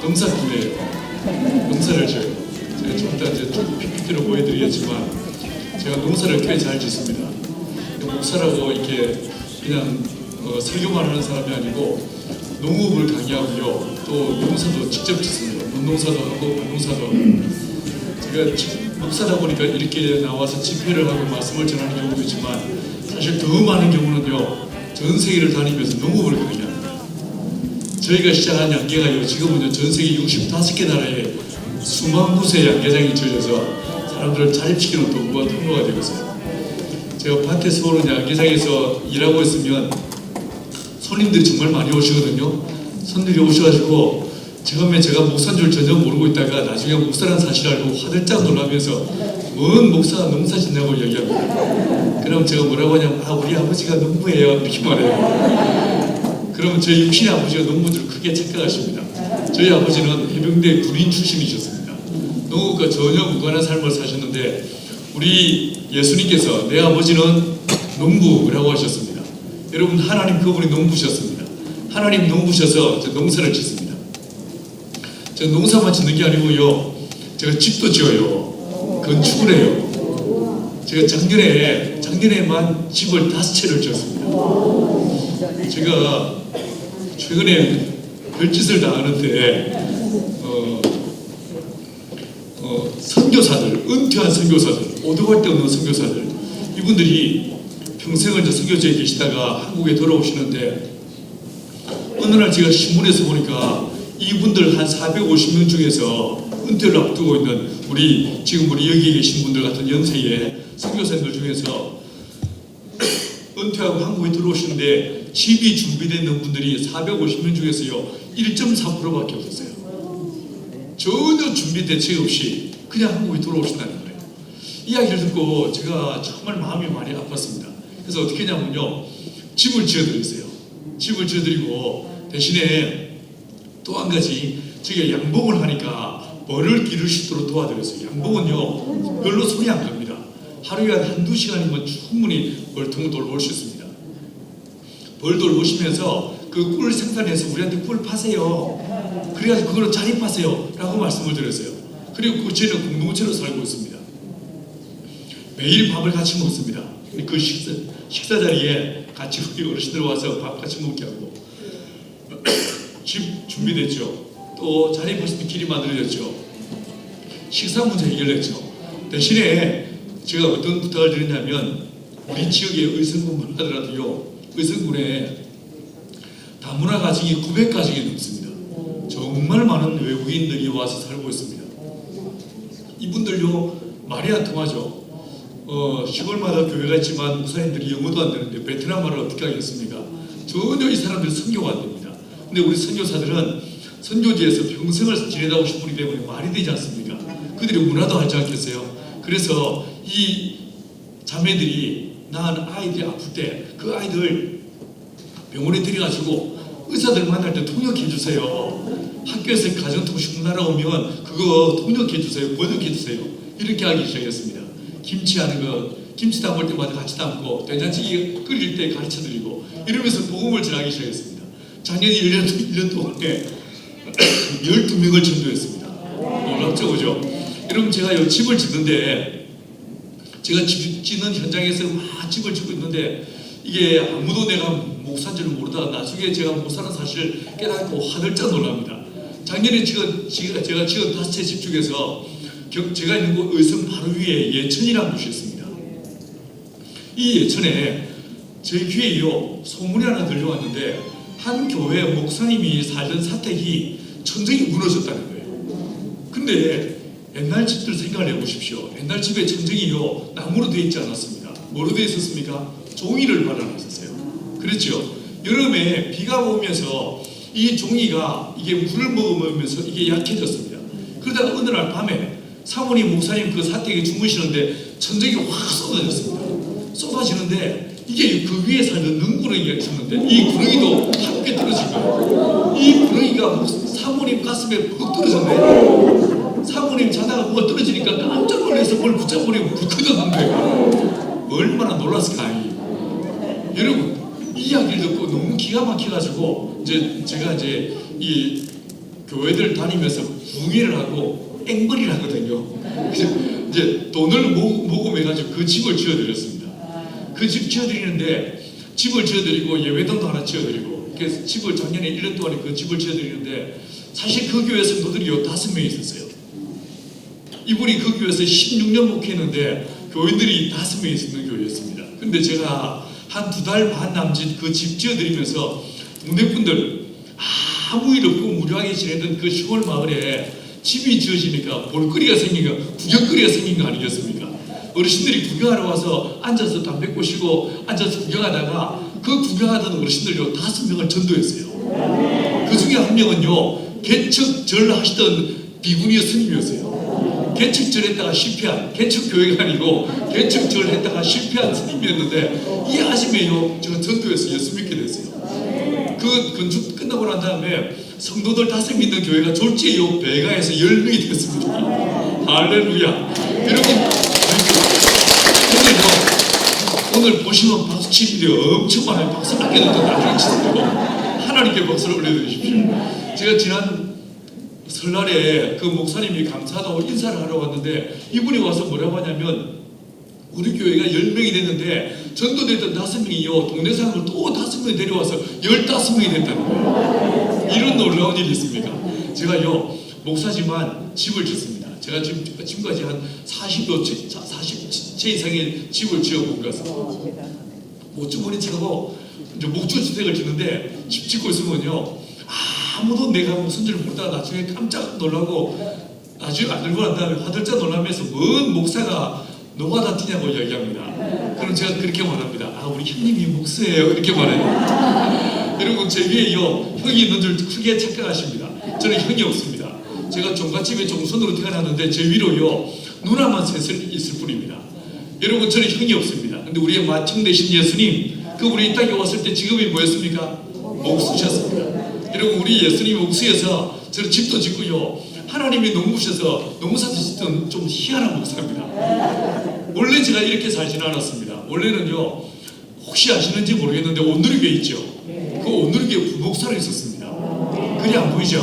농사길래요. 농사를 져요. 제가 좀 이따 이제 PPT로 보여드리겠지만 제가 농사를 꽤 잘 짓습니다. 목사라고 이렇게 그냥 설교만 하는 사람이 아니고 농업을 강의하고요. 또 농사도 직접 짓습니다. 논농사도 하고 밭농사도 하고. 제가 목사다 보니까 이렇게 나와서 집회를 하고 말씀을 전하는 경우도 있지만 사실 더 많은 경우는요. 전 세계를 다니면서 농업을 강의합니다. 저희가 시작한 양계가요. 지금은요. 전 세계 65개 나라에 수만 곳의 양계장이 지어져서 사람들을 자립시키는 도구와 통로가 되고 있어요. 제가 밭에서 오는 양계장에서 일하고 있으면 손님들이 정말 많이 오시거든요. 손님들이 오셔가지고 처음에 제가 목사인 줄 전혀 모르고 있다가 나중에 목사라는 사실 알고 화들짝 놀라면서 뭔 목사가 농사 짓냐고 얘기합니다. 그럼 제가 뭐라고 하냐면 우리 아버지가 농부예요 이렇게 말해요. 그러면 저희 육신의 아버지가 농부들을 크게 착각하십니다. 저희 아버지는 해병대 군인 출신이셨습니다. 농업과 전혀 무관한 삶을 사셨는데 우리 예수님께서 내 아버지는 농부라고 하셨습니다. 여러분 하나님 그분이 농부셨습니다. 하나님 농부셔서 농사를 짓습니다. 제가 농사만 짓는 게 아니고요. 제가 집도 지어요. 건축을 해요. 제가 작년에만 집을 5채를 지었습니다. 제가 최근에 별짓을 다 하는데 선교사들, 은퇴한 선교사들, 오도갈 데 없는 선교사들 이분들이 평생을 이제 선교지에 계시다가 한국에 돌아오시는데 어느 날 제가 신문에서 보니까 이분들 한 450명 중에서 은퇴를 앞두고 있는 지금 우리 여기 계신 분들 같은 연세의 선교사님들 중에서 은퇴하고 한국에 들어오시는데 집이 준비되어 있는 분들이 450명 중에서요 1.4%밖에 없었어요. 전혀 준비 대책 없이 그냥 한국에 들어오신다는 거예요. 이야기를 듣고 제가 정말 마음이 많이 아팠습니다. 그래서 어떻게 했냐면요. 집을 지어드렸어요. 집을 지어드리고 대신에 또 한 가지 저희가 양봉을 하니까 벌을 기를 수 있도록 도와드렸어요. 양봉은요 별로 손이 안 갑니다. 하루에 한두 시간이면 충분히 벌통을 돌볼 수 있습니다. 벌 돌보시면서 그 꿀 생산해서 우리한테 꿀 파세요. 그래가지고 그걸로 자립하세요 라고 말씀을 드렸어요. 그리고 그 저희는 공동체로 살고 있습니다. 매일 밥을 같이 먹습니다. 그 식사 자리에 같이 우리 어르신들 와서 밥 같이 먹게 하고 집 준비됐죠. 또 자립하실 때 길이 만들어졌죠. 식사 문제 해결했죠. 대신에 제가 어떤 부탁을 드렸냐면 우리 지역에 의성군만 하더라도요. 의성군에 다문화 가정이 900가정이 넘습니다. 정말 많은 외국인들이 와서 살고 있습니다. 이분들요 말이 안 통하죠. 시골마다 교회가 있지만 목사님들이 영어도 안 되는데 베트남 말을 어떻게 하겠습니까? 전혀 이 사람들 선교가 안 됩니다. 근데 우리 선교사들은 선교지에서 평생을 지내다 오신 분이기 때문에 말이 되지 않습니까? 그들이 문화도 알지 않겠어요? 그래서 이 자매들이 낳은 아이들이 아플 때 그 아이들 병원에 들여가지고 의사들 만날 때 통역해 주세요. 학교에서 가정통신 날아오면 그거 통역해 주세요. 번역해 주세요. 이렇게 하기 시작했습니다. 김치하는 거, 김치 담글 때마다 같이 담고 된장찌개 끓일 때 가르쳐드리고 이러면서 복음을 전하기 시작했습니다. 작년 1년 동안에 12명을 전도했습니다. 놀랍죠, 그죠? 여러분 제가 이 집을 짓는데 제가 집 짓는 현장에서 막 집을 짓고 있는데 이게 아무도 내가 목사인 줄 모르다가 나중에 제가 목사라는 사실을 깨닫고 화들짝 놀랍니다. 작년에 제가 지은 5채 집 중에서 제가 있는 곳 의성 바로 위에 예천이라는 곳이 있습니다. 이 예천에 저희 교회에요 소문이 하나 들려왔는데 한 교회 목사님이 살던 사택이 천정이 무너졌다는 거예요. 근데 옛날 집들 생각을 해보십시오. 옛날 집에 천정이요 나무로 되어 있지 않았습니다. 뭐로 되어 있었습니까? 종이를 발라놨었어요. 그렇죠? 여름에 비가 오면서 이 종이가 이게 물을 먹으면서 이게 약해졌습니다. 그러다가 어느 날 밤에 사모님 목사님 그 사택에 주무시는데 천정이 확 쏟아졌습니다. 쏟아지는데 이게 그 위에 살던 능구렁이가 있었는데 이 구렁이도 함께 떨어진 거예요. 이 구렁이가 사모님 가슴에 푹 떨어졌네. 사모님 자다가 뭐가 떨어지니까 깜짝 놀라서 뭘 붙잡으려고 불끄덕한 거예요. 얼마나 놀랐을까. 여러분 이 이야기를 듣고 너무 기가 막혀가지고 제가 이 교회들 다니면서 부흥회를 하고 앵벌이를 하거든요. 그래서 이제 돈을 모금해가지고 그 집을 지어드렸습니다. 그 집 지어드리는데 집을 지어드리고 예배당도 하나 지어드리고 그래서 집을 작년에 1년 동안에 그 집을 지어드리는데 사실 그 교회 성도들이요 5명이 있었어요. 이분이 그 교회에서 16년 목회했는데 교인들이 5명이 있는 교회였습니다. 근데 제가 한 2달 반 남짓 그 집 지어드리면서 동네분들 아무 일 없고 무료하게 지내던 그 시골 마을에 집이 지어지니까 볼거리가 생긴 거, 구경거리가 생긴 거 아니겠습니까? 어르신들이 구경하러 와서 앉아서 담배 꼬시고 앉아서 구경하다가 그 구경하던 어르신들요 5명을 전도했어요. 그 중에 한 명은요 개척절 하시던 비구니어 스님이었어요. 개척절 했다가 실패한, 개척교회가 아니고 개척절 했다가 실패한 스님이었는데 이 아침에요 제가 전도해서 예수 믿게 됐어요. 그 건축 끝나고 난 다음에 성도들 5명 있는 교회가 졸지에요 배가에서 10명이 됐습니다. 할렐루야. 여러분 오늘 보시면 박수 치는데 엄청 많아요. 박수 아껴도 나중에 치시고 하나님께 박수를 올려드리십시오. 제가 지난 설날에 그 목사님이 감사하다고 인사를 하러 왔는데 이분이 와서 뭐라고 하냐면 우리 교회가 10명이 됐는데 전도됐던 5명이요 동네 사람을 또 5명이 데려와서 15명이 됐다는 거예요. 이런 놀라운 일이 있습니까? 제가요 목사지만 집을 짓습니다. 제가 지금까지 한 40채 이상의 집을 지어본 것 같습니다. 모주머니 차고 이제 목주주택을 짓는데 집 짓고 있으면요 아무도 내가 무슨 줄 모르다가 나중에 깜짝 놀라고 나중에 안 들고 난 다음에 화들짝 놀라면서 뭔 목사가 노가다 뛰냐고 이야기합니다. 그럼 제가 그렇게 말합니다. 아 우리 형님이 목사예요 이렇게 말해요. 여러분 제 위에요 형이 있는 줄 크게 착각하십니다. 저는 형이 없습니다. 제가 종갓집에 종손으로 태어났는데 제 위로요 누나만 셋을 있을 뿐입니다. 여러분 저는 형이 없습니다. 근데 우리의 마청 되신 예수님 그 우리 이 땅에 왔을 때 직업이 뭐였습니까? 목수셨습니다. 여러분 우리 예수님이 목수여서 저는 집도 짓고요 하나님이 농부셔서 농사도 짓던 좀 희한한 목사입니다. 원래 제가 이렇게 살지는 않았습니다. 원래는요 혹시 아시는지 모르겠는데 온누리교회 있죠? 그 온누리교회 부목사로 있었습니다. 그게 안 보이죠?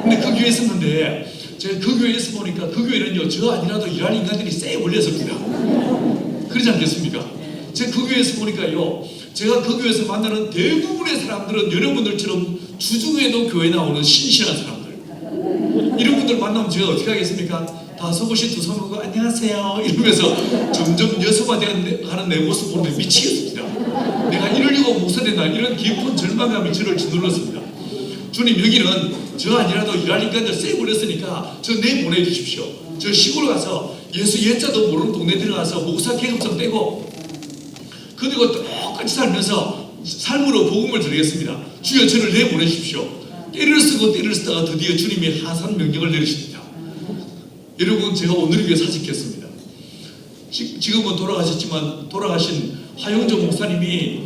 근데 그 교회에 있었는데 제가 그 교회에서 보니까 그 교회는요 저 아니라도 일할 인간들이 쎄 몰렸습니다. 그러지 않겠습니까? 제가 그 교회에서 보니까요 제가 그 교회에서 만나는 대부분의 사람들은 여러분들처럼 주중에도 교회 나오는 신실한 사람들 이런 분들 만나면 제가 어떻게 하겠습니까? 다 속옷이 두 손 하고 안녕하세요 이러면서 점점 여서가는 내 모습 보는데 미치겠습니다. 내가 이러려고 목사 된다 이런 깊은 절망감이 저를 짓눌렀습니다. 주님 여기는 저 아니라도 일할 인간들 쎄 걸렸으니까 저 내보내주십시오. 저 시골 가서 예수 예자도 모르는 동네 들어가서 목사 계급장 떼고 그리고 똑같이 살면서 삶으로 복음을 드리겠습니다. 주여 저를 내보내십시오. 때를 쓰고 때를 쓰다가 드디어 주님이 하산 명령을 내리십니다. 여러분 제가 오늘 위해 사직했습니다. 지금은 돌아가셨지만 돌아가신 화영조 목사님이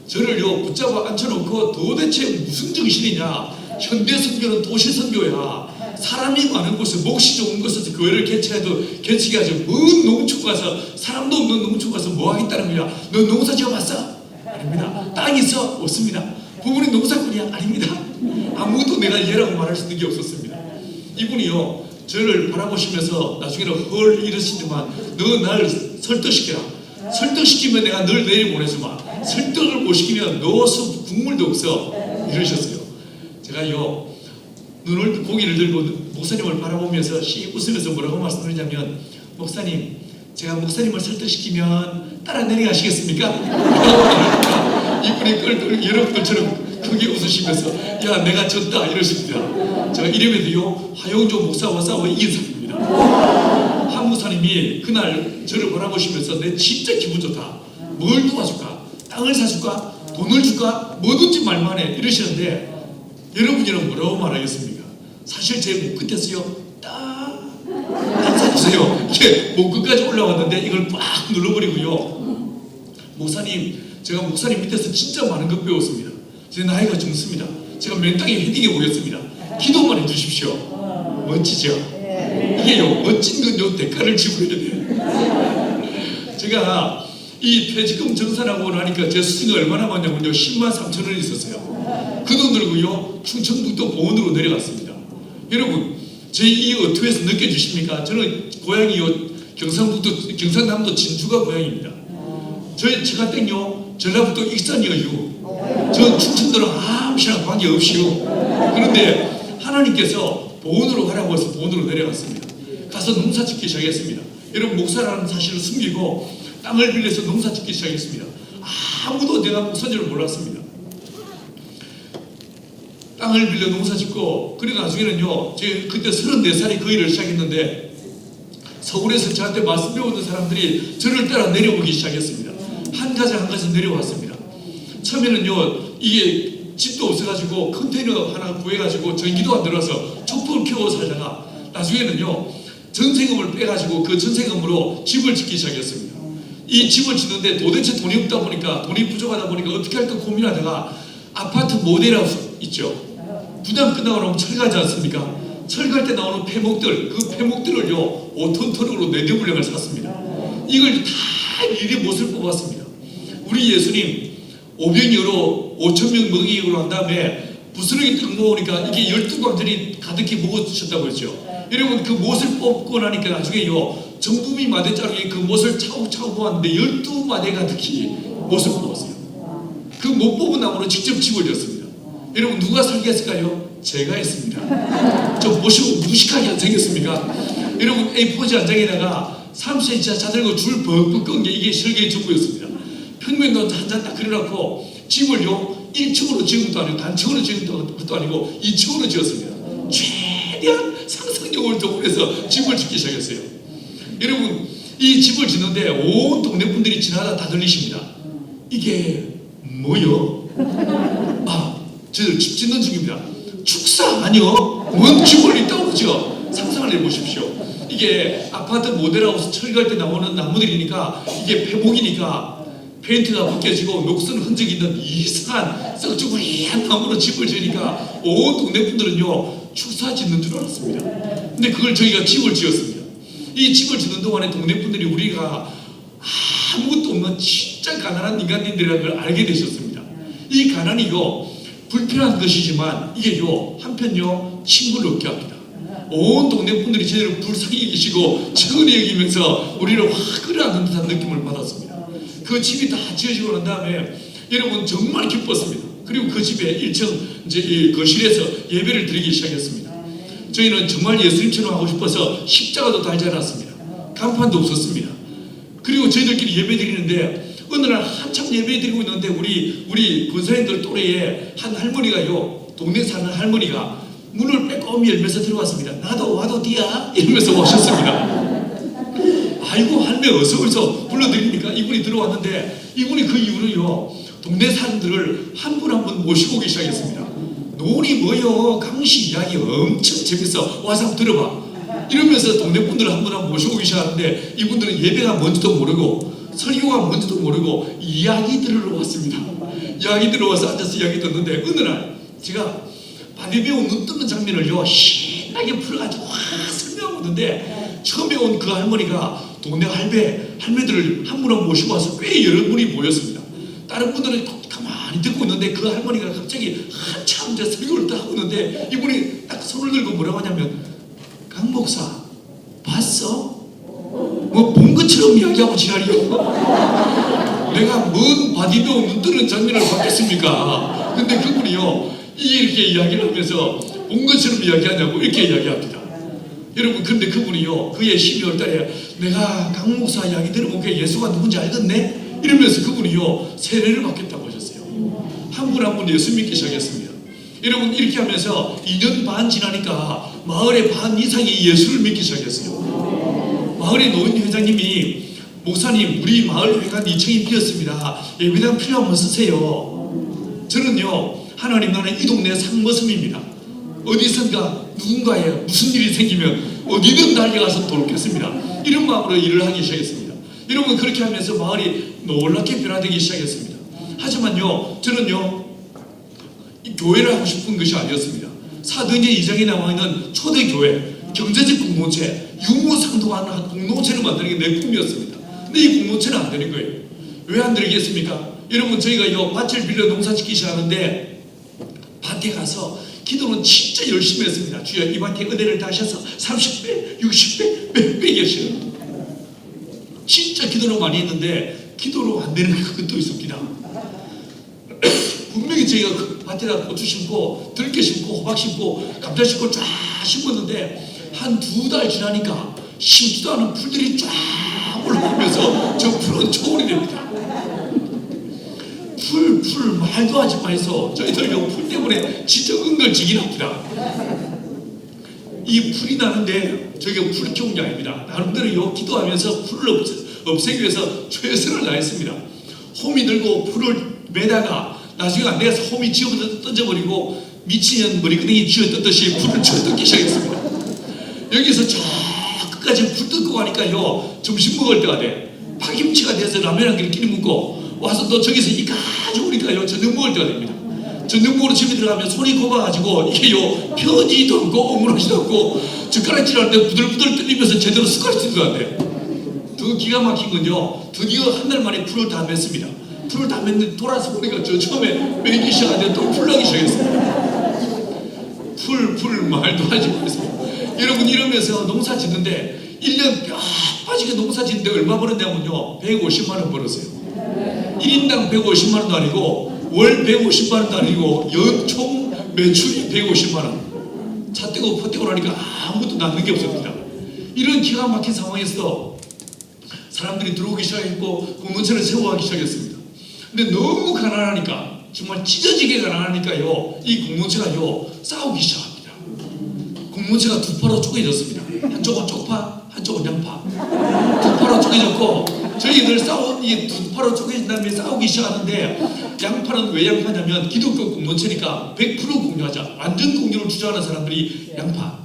저를요 붙잡아 앉혀놓고 도대체 무슨 정신이냐 현대 선교는 도시 선교야 사람이 많은 곳에 몫이 좋은 곳에서 교회를 개최해도 개최게 하지 먼 농촌 가서 사람도 없는 농촌 가서 뭐 하겠다는 거야. 너 농사 지어봤어? 아닙니다. 땅 있어? 없습니다. 부모님 농사꾼이야? 아닙니다. 아무도 내가 얘라고 말할 수 있는 게 없었습니다. 이분이요 저를 바라보시면서 나중에는 헐 이러시더만 너 날 설득시켜라. 설득시키면 내가 널 내일 보내주마. 설득을 못 시키면 넣어서 국물도 없어 이러셨어요. 제가요 눈을 고개를 들고 목사님을 바라보면서 씩 웃으면서 뭐라고 말씀드리냐면 목사님 제가 목사님을 설득시키면 따라 내려가시겠습니까? 이분이 끌끌 여러분들처럼 크게 웃으시면서 야 내가 졌다 이러십니다. 제가 이름에도요 화영조 목사와 싸워 이긴 사람입니다. 한 목사님이 그날 저를 바라보시면서 내 진짜 기분 좋다. 뭘 도와줄까? 땅을 사줄까? 돈을 줄까? 뭐든지 말만 해 이러시는데 여러분이랑 뭐라고 말하겠습니까? 사실 제 목 끝에서요 딱 사주세요. 이게 목 끝까지 올라왔는데 이걸 빡 눌러버리고요 목사님 제가 목사님 밑에서 진짜 많은 것 배웠습니다. 제 나이가 젊습니다. 제가 맨땅에 헤딩해 보겠습니다. 기도만 해주십시오. 멋지죠? 이게요 멋진 건요 대가를 지불해야 돼요. 제가 이 퇴직금 정산하고 나니까 제 수익이 얼마나 많냐면요 10만 3천 원이 있었어요. 그 돈 들고요 충청북도 보은으로 내려갔습니다. 여러분 저희 이 어투에서 느껴지십니까? 저는 고향이요 경상남도 진주가 고향입니다. 제가 땡요 전라북도 익산이에요. 저 충청도는 아무시나 관계없이요. 그런데 하나님께서 보은으로 가라고 해서 보은으로 내려갔습니다. 가서 농사 짓기 시작했습니다. 여러분 목사라는 사실을 숨기고 땅을 빌려서 농사 짓기 시작했습니다. 아무도 내가 목사인 줄 몰랐습니다. 땅을 빌려 농사 짓고 그리고 나중에는요 제가 그때 34살에 그 일을 시작했는데 서울에서 저한테 말씀 배우는 사람들이 저를 따라 내려오기 시작했습니다. 한 가지 내려왔습니다. 처음에는요 이게 집도 없어가지고 컨테이너 하나 구해가지고 전기도 안 들어서 촛불 켜고 살다가 나중에는요 전세금을 빼가지고 그 전세금으로 집을 짓기 시작했습니다. 이 집을 짓는데 도대체 돈이 없다 보니까 돈이 부족하다 보니까 어떻게 할까 고민하다가 아파트 모델하우스 있죠. 분양 끝나고 나면 철거하지 않습니까? 철거할 때 나오는 폐목들 그 폐목들을요 5톤 트럭으로 4대 분량을 샀습니다. 이걸 다 일일이 못을 뽑았습니다. 우리 예수님 오병이어로 5,000명 먹이기로 한 다음에 부스러기 딱 모으니까 이게 12광전이 가득히 먹어주셨다고 했죠. 여러분 그 못을 뽑고 나니까 나중에요 정부미 마대자루에 그 못을 차곡차곡 모았는데 12마대 가득히 못을 뽑았어요. 그 못 뽑은 나무로 직접 집을 지었습니다. 여러분 누가 설계했을까요? 제가 했습니다. 저 못이 무식하게 안 생겼습니까? 여러분 A4지 한 장에다가 3cm 자들고 줄 벅벅 끈 게 이게 설계의 전부였습니다. 평면도 한 장 딱 그려놓고 집을요 1층으로 지은 것도 아니고 단층으로 지은 것도 아니고 2층으로 지었습니다. 최대한 상상력을 동원해서 집을 짓기 시작했어요. 여러분 이 집을 짓는데 온 동네 분들이 지나다 다 들리십니다. 이게 뭐요? 저희들 집 짓는 중입니다. 축사 아니요? 뭔 집을 있다고 그러죠? 상상을 해보십시오. 이게 아파트 모델하우스 철거할 때 나오는 나무들이니까 이게 폐목이니까 페인트가 벗겨지고 녹슨 흔적이 있는 이상한 썩죽구리한 나무로 집을 지으니까 온 동네 분들은요 축사 짓는 줄 알았습니다. 근데 그걸 저희가 집을 지었습니다. 이 집을 짓는 동안에 동네 분들이 우리가 아무것도 없는 진짜 가난한 인간들이라는 걸 알게 되셨습니다. 이 가난이요 불편한 것이지만 이게요 한편요 친구를 얻게 합니다. 온 동네 분들이 저희를 불쌍히 여기시고 천히 여기면서 우리를 확 끌어안는 듯한 느낌을 받았습니다. 그 집이 다 지어지고 난 다음에 여러분 정말 기뻤습니다. 그리고 그 집에 1층 이제 이 거실에서 예배를 드리기 시작했습니다. 저희는 정말 예수님처럼 하고 싶어서 십자가도 달지 않았습니다. 간판도 없었습니다. 그리고 저희들끼리 예배 드리는데 어느 날 한참 예배 드리고 있는데 우리 권사님들 또래에 한 할머니가요 동네 사는 할머니가 문을 빼꼼히 열면서 들어왔습니다. 나도 와도 뒤야 이러면서 오셨습니다. 아이고 할매 어서 불러드립니까? 이분이 들어왔는데 이분이 그 이후로요 동네 사람들을 한 분 한 분 모시고 오기 시작했습니다. 논이 뭐요? 강씨 이야기 엄청 재밌어. 와서 한번 들어봐. 이러면서 동네 분들을 한 분 한 분 모시고 오기 시작하는데 이분들은 예배가 뭔지도 모르고 설교가 뭔지도 모르고 이야기 들으러 왔습니다. 이야기 들어와서 앉아서 이야기 듣는데 어느 날 제가 바디배우 눈 뜨는 장면을요 신나게 풀어가지고 설명하고 있는데 처음에 온 그 할머니가 동네 할매들을 한 분 한 분 모시고 와서 꽤 여러 분이 모였습니다. 다른 분들은 가만히 듣고 있는데 그 할머니가 갑자기 한참 이제 설교를 딱 하고 있는데 이분이 딱 손을 들고 뭐라고 하냐면 강 목사 봤어? 뭐 본 것처럼 이야기하고 지랄이요. 내가 뭔 바디도 눈 뜨는 장면을 봤겠습니까? 근데 그분이요 이렇게 이야기를 하면서 본 것처럼 이야기하냐고 이렇게 이야기합니다. 여러분 근데 그분이요 그해 12월 달에 내가 강 목사 이야기 들어보니까 예수가 누군지 알겠네? 이러면서 그분이요 세례를 받겠다고 하셨어요. 한 분 한 분 예수 믿기 시작했습니다. 여러분 이렇게 하면서 2년 반 지나니까 마을의 반 이상이 예수를 믿기 시작했어요. 마을의 노인 회장님이 목사님 우리 마을 회관 2층이 비었습니다. 예배당 필요하면 쓰세요. 저는요 하나님 나라의 이 동네 상머슴입니다. 어디선가 누군가에 무슨 일이 생기면 어디든 달려가서 돕겠습니다. 이런 마음으로 일을 하기 시작했습니다. 여러분 그렇게 하면서 마을이 놀랍게 변화되기 시작했습니다. 하지만요 저는요 이 교회를 하고 싶은 것이 아니었습니다. 사도행전 2장에 나와 있는 초대교회 경제적 공동체 유무상통하는 공동체를 만드는 게 내 꿈이었습니다. 근데 이 공동체는 안 되는 거예요. 왜 안 되겠습니까? 여러분 저희가 이 밭을 빌려 농사 짓기 시작하는데 밭에 가서 기도는 진짜 열심히 했습니다. 주여 이 밭에 은혜를 다하셔서 30배, 60배, 몇 배 계시는 진짜 기도를 많이 했는데 기도로 안 되는 그것도 있습니다. 분명히 저희가 그 밭에다 고추 심고 들깨 심고 호박 심고 감자 심고 쫙 심었는데 한 2달 지나니까 심지도 않은 풀들이 쫙 올라오면서 저 풀은 초월이 됩니다. 풀 말도 하지 마이소. 저희들 요 풀 때문에 진짜 은걸지기랍니다. 이 풀이 나는데 저희가 풀 키운 게 아닙니다. 나름대로 요 기도하면서 풀을 없애기 위해서 최선을 다했습니다. 호미 들고 풀을 매다가 나중에 안 돼서 호미 지어 던져버리고 미친년 머리끄댕이 쥐어 뜯듯이 풀을 쥐어 뜯기 시작했습니다. 여기서 저 끝까지 불 뜯고 가니까요 점심 먹을 때가 돼. 파김치가 돼서 라면 한 그릇 끼리 먹고 와서 또 저기서 이까지 오니까요 저녁 먹을 때가 됩니다. 저녁 먹으러 집에 들어가면 손이 곱아가지고 이게요 편지도 없고 오므라지도 없고 젓가락질 때 부들부들 떨리면서 제대로 숟가락질도 안 돼. 더 기가 막힌 건요 드디어 한 달 만에 풀을 다 맸습니다. 풀을 다 맸는데 돌아서 보니까 저 처음에 매기 시작하는데 또 풀나기 시작했습니다. 풀 말도 하지 말겠습니다. 여러분 이러면서 농사 짓는데 1년 뼈 빠지게 농사 짓는데 얼마 벌었냐면요 150만 원 벌었어요. 1인당 150만 원도 아니고 월 150만 원도 아니고 연총 매출이 150만 원. 차 떼고 퍼 떼고 나니까 아무것도 남는 게 없습니다. 이런 기가 막힌 상황에서 사람들이 들어오기 시작했고 공동체를 세워가기 시작했습니다. 근데 너무 가난하니까 정말 찢어지게 가난하니까요 이 공동체가요 싸우기 시작합니다. 공동체가 두 파로 쪼개졌습니다. 한쪽은 쪽파, 한쪽은 양파. 두 파로 쪼개졌고 저희들 두 파로 쪼개진 다음에 싸우기 시작하는데 양파는 왜 양파냐면 기독교 공동체니까 100% 공유하자. 완전 공유를 주장하는 사람들이 양파.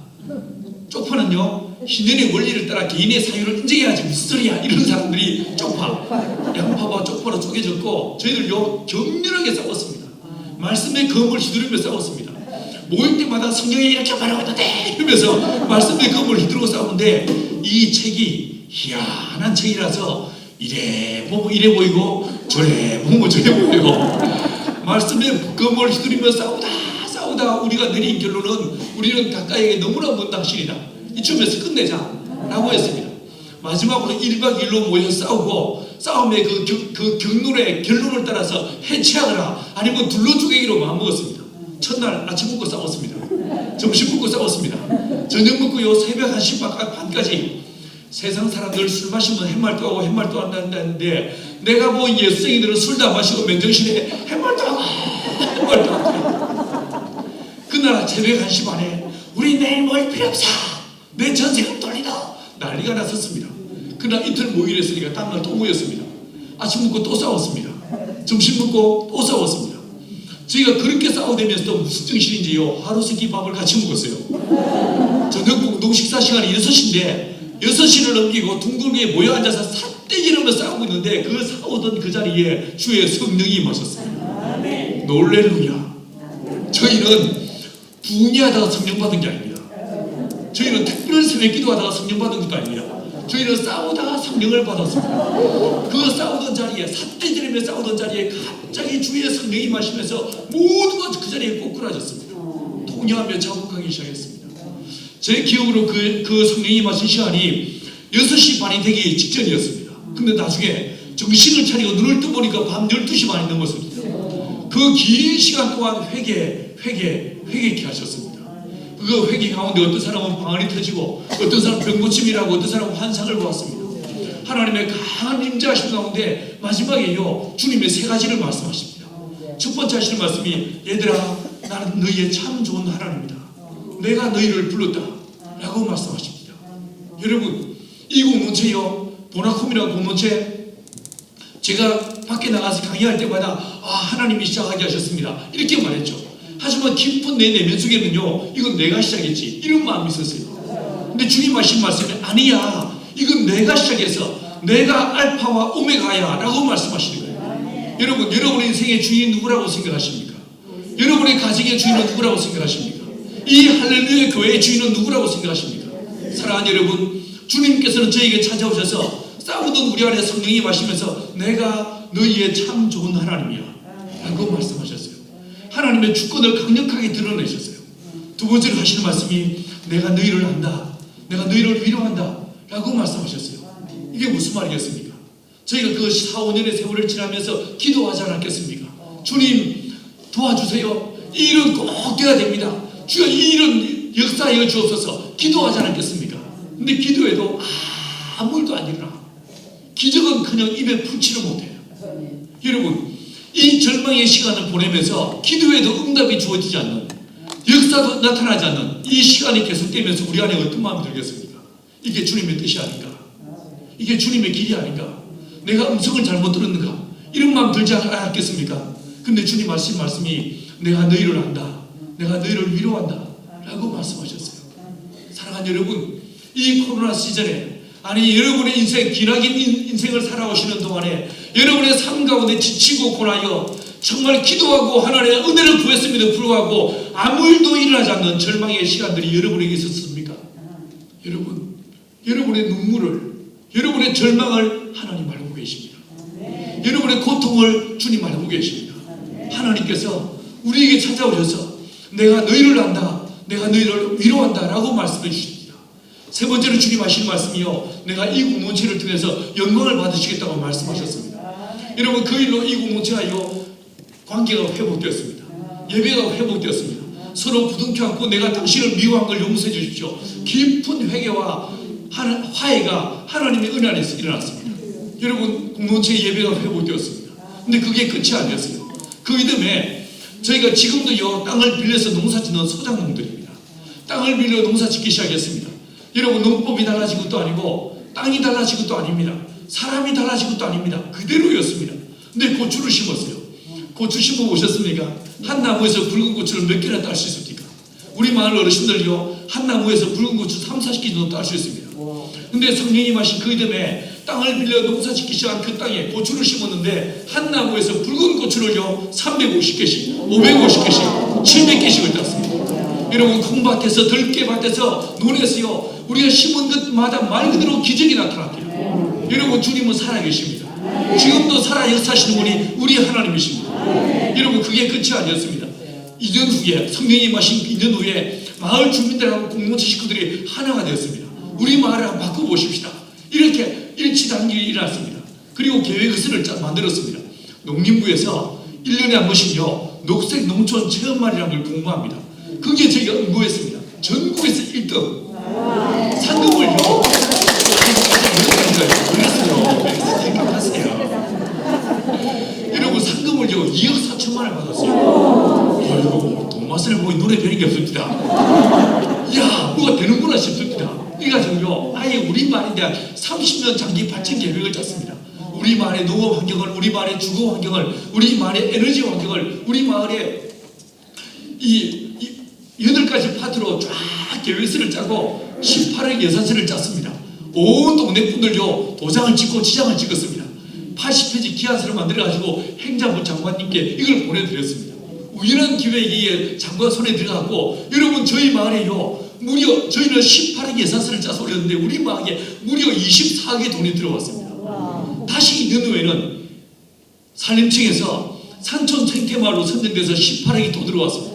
쪽파는요 신년의 원리를 따라 개인의 사유를 인정해야지 무슨 소리야 이런 사람들이 쪽파. 양파와 쪽파로 쪼개졌고 저희들요 격렬하게 싸웠습니다. 말씀의 검을 휘두르며 싸웠습니다. 모일 때마다 성경에 이렇게 말하고 있는데 이러면서 말씀의 검을 휘두르고 싸우는데 이 책이 희한한 책이라서 이래 보면 이래 보이고 저래 보면 저래 보여요. 말씀의 검을 휘두르며 싸우다 우리가 내린 결론은 우리는 가까이에 너무나 먼 당신이다. 이쯤에서 끝내자 라고 했습니다. 마지막으로 1박 2일로 모여서 싸우고 싸움의 그 경륜의 결론을 따라서 해체하거나 아니면 둘러 쪼개기로 마음먹었습니다. 첫날 아침 먹고 싸웠습니다. 점심 먹고 싸웠습니다. 저녁 먹고요 새벽 1시 반까지 세상 사람들 술 마시면 햇말도 하고 햇말도 한다는데 내가 뭐 예수생이들은 술도 안 마시고 맨정신에 햇말도 하고 햇말도 하고 그날 새벽 1시 반에 우리 내일 모일 필요 없어 내 전세금 돌리다 난리가 났었습니다. 그날 이틀 모이랬으니까 다음날 또 모였습니다. 아침 먹고 또 싸웠습니다. 점심 먹고 또 싸웠습니다. 저희가 그렇게 싸우다면서 무슨 정신인지요 하루 세끼 밥을 같이 먹었어요. 저녁 공동 식사 시간이 6시인데 6시를 넘기고 둥글게 모여 앉아서 삿대기르며 싸우고 있는데 그 싸우던 그 자리에 주의 성령이 임하셨어요. 놀렐루야. 저희는 부흥하다가 성령 받은 게 아닙니다. 저희는 특별한 새벽 기도하다가 성령 받은 것도 아닙니다. 저희는 싸우다가 성령을 받았습니다. 그 싸우던 자리에 삿대지르며 싸우던 자리에 갑자기 주의 성령이 마시면서 모두가 그 자리에 꼬꾸라졌습니다. 통역하며 자국하기 시작했습니다. 제 기억으로 그 성령이 마신 시간이 6시 반이 되기 직전이었습니다. 근데 나중에 정신을 차리고 눈을 떠보니까 밤 12시 반이 넘었습니다. 그 긴 시간 동안 회개케 하셨습니다. 그 회개 가운데 어떤 사람은 방언이 터지고 어떤 사람은 병고침이라고 어떤 사람은 환상을 보았습니다. 하나님의 강한 임재하심 가운데 마지막에요 주님의 3가지를 말씀하십니다. 첫 번째 하시는 말씀이 얘들아 나는 너희의 참 좋은 하나님이다. 내가 너희를 불렀다 라고 말씀하십니다. 여러분 이 공동체요 보나콤이라는 공동체 제가 밖에 나가서 강의할 때마다 하나님이 시작하게 하셨습니다 이렇게 말했죠. 하지만 깊은 내 내면 속에는요 이건 내가 시작했지 이런 마음이 있었어요. 근데 주님 하신 말씀이 아니야 이건 내가 시작해서 내가 알파와 오메가야 라고 말씀하시는 거예요. 여러분 여러분의 인생의 주인이 누구라고 생각하십니까? 여러분의 가정의 주인은 누구라고 생각하십니까? 이 할렐루야 교회의 주인은 누구라고 생각하십니까? 사랑하는 여러분 주님께서는 저에게 찾아오셔서 싸우던 우리 안에 성령이 마시면서 내가 너희의 참 좋은 하나님이야 라고 말씀하셨어요. 하나님의 주권을 강력하게 드러내셨어요. 두 번째로 하시는 말씀이 내가 너희를 안다, 내가 너희를 위로한다 라고 말씀하셨어요. 이게 무슨 말이겠습니까? 저희가 그 4, 5년의 세월을 지나면서 기도하지 않았겠습니까? 주님 도와주세요, 이 일은 꼭 돼야 됩니다, 주여 이 일은 역사하여 주옵소서 기도하지 않았겠습니까? 근데 기도해도 아무 일도 안 일어나. 기적은 그냥 입에 풀지를 못해요. 여러분, 이 절망의 시간을 보내면서 기도에도 응답이 주어지지 않는, 역사도 나타나지 않는 이 시간이 계속되면서 우리 안에 어떤 마음이 들겠습니까? 이게 주님의 뜻이 아닌가? 이게 주님의 길이 아닌가? 내가 음성을 잘못 들었는가? 이런 마음 들지 않았겠습니까? 근데 주님 말씀이 내가 너희를 안다, 내가 너희를 위로한다 라고 말씀하셨어요. 사랑하는 여러분, 이 코로나 시즌에, 아니 여러분의 인생, 기나긴 인생을 살아오시는 동안에 여러분의 삶 가운데 지치고 고나여 정말 기도하고 하나님의 은혜를 구했음에도 불구하고 아무 일도 일어나지 않는 절망의 시간들이 여러분에게 있었습니까? 여러분, 여러분의 눈물을, 여러분의 절망을 하나님 알고 계십니다. 여러분의 고통을 주님 알고 계십니다. 하나님께서 우리에게 찾아오셔서 내가 너희를 안다, 내가 너희를 위로한다 라고 말씀해 주십니다. 세 번째로 주님 하시는 말씀이요, 내가 이 공동체를 통해서 영광을 받으시겠다고 말씀하셨습니다. 여러분, 그 일로 이 공동체가요 관계가 회복되었습니다. 예배가 회복되었습니다. 서로 부둥켜 안고 내가 당신을 미워한 걸 용서해 주십시오. 깊은 회개와 화해가 하나님의 은혜 안에서 일어났습니다. 여러분, 공동체 예배가 회복되었습니다. 근데 그게 끝이 아니었어요. 그 이듬해 저희가 지금도요 땅을 빌려서 농사 짓는 소작농들입니다. 땅을 빌려 농사 짓기 시작했습니다. 여러분, 농법이 달라진 것도 아니고 땅이 달라진 것도 아닙니다. 사람이 달라진 것도 아닙니다. 그대로였습니다. 근데 고추를 심었어요. 고추 심어 보셨습니까? 한 나무에서 붉은 고추를 몇 개나 딸 수 있습니까? 우리 마을 어르신들요 한 나무에서 붉은 고추 3, 40개 정도 딸 수 있습니다. 근데 성령님 하신 그 이듬해 땅을 빌려 농사 짓기 시작한 그 땅에 고추를 심었는데 한 나무에서 붉은 고추를요 350개씩, 550개씩, 700개씩을 땄습니다. 여러분, 콩밭에서, 들깨밭에서, 논에서요 우리가 심은 것마다 말 그대로 기적이 나타났대요. 여러분, 주님은 살아계십니다. 지금도 살아 역사하시는 분이 우리 하나님이십니다. 여러분, 그게 끝이 아니었습니다. 2년 후에, 성령님 하신 2년 후에 마을 주민들하고 공동체 식구들이 하나가 되었습니다. 우리 마을을 한번 바꿔보십시다. 이렇게 일치단결이 일어났습니다. 그리고 계획서를 만들었습니다. 농림부에서 1년에 한 번씩요 녹색 농촌 체험말이라는 걸 공부합니다. 그게 저희가 응모했습니다. 전국에서 1등 상금을요 여러분, 상금을요 2억 4천만 원 받았어요. 아이고, 돈 맛을 보니 눈에 뵈는 게 없습니다. 야, 뭐가 되는구나 싶습니다. 이래가지고요 아예 우리 마을에 대한 30년 장기 발전 계획을 짰습니다. 우리 마을의 농업 환경을, 우리 마을의 주거 환경을, 우리 마을의 에너지 환경을, 우리 마을의 이 8가지 파트로 쫙 계획서를 짜고 18억 예산서를 짰습니다. 온 동네 분들요 도장을 찍고 지장을 찍었습니다. 80페이지 기한서를 만들어가지고 행자부 장관님께 이걸 보내드렸습니다. 우연한 기회에 장관 손에 들어갔고, 여러분, 저희 마을에요 무려 저희는 18억 예산서를 짜서 올렸는데 우리 마을에 무려 24억의 돈이 들어왔습니다. 다시 2년 후에는 산림청에서 산촌 생태마을로 선정돼서 18억이 또 들어왔습니다.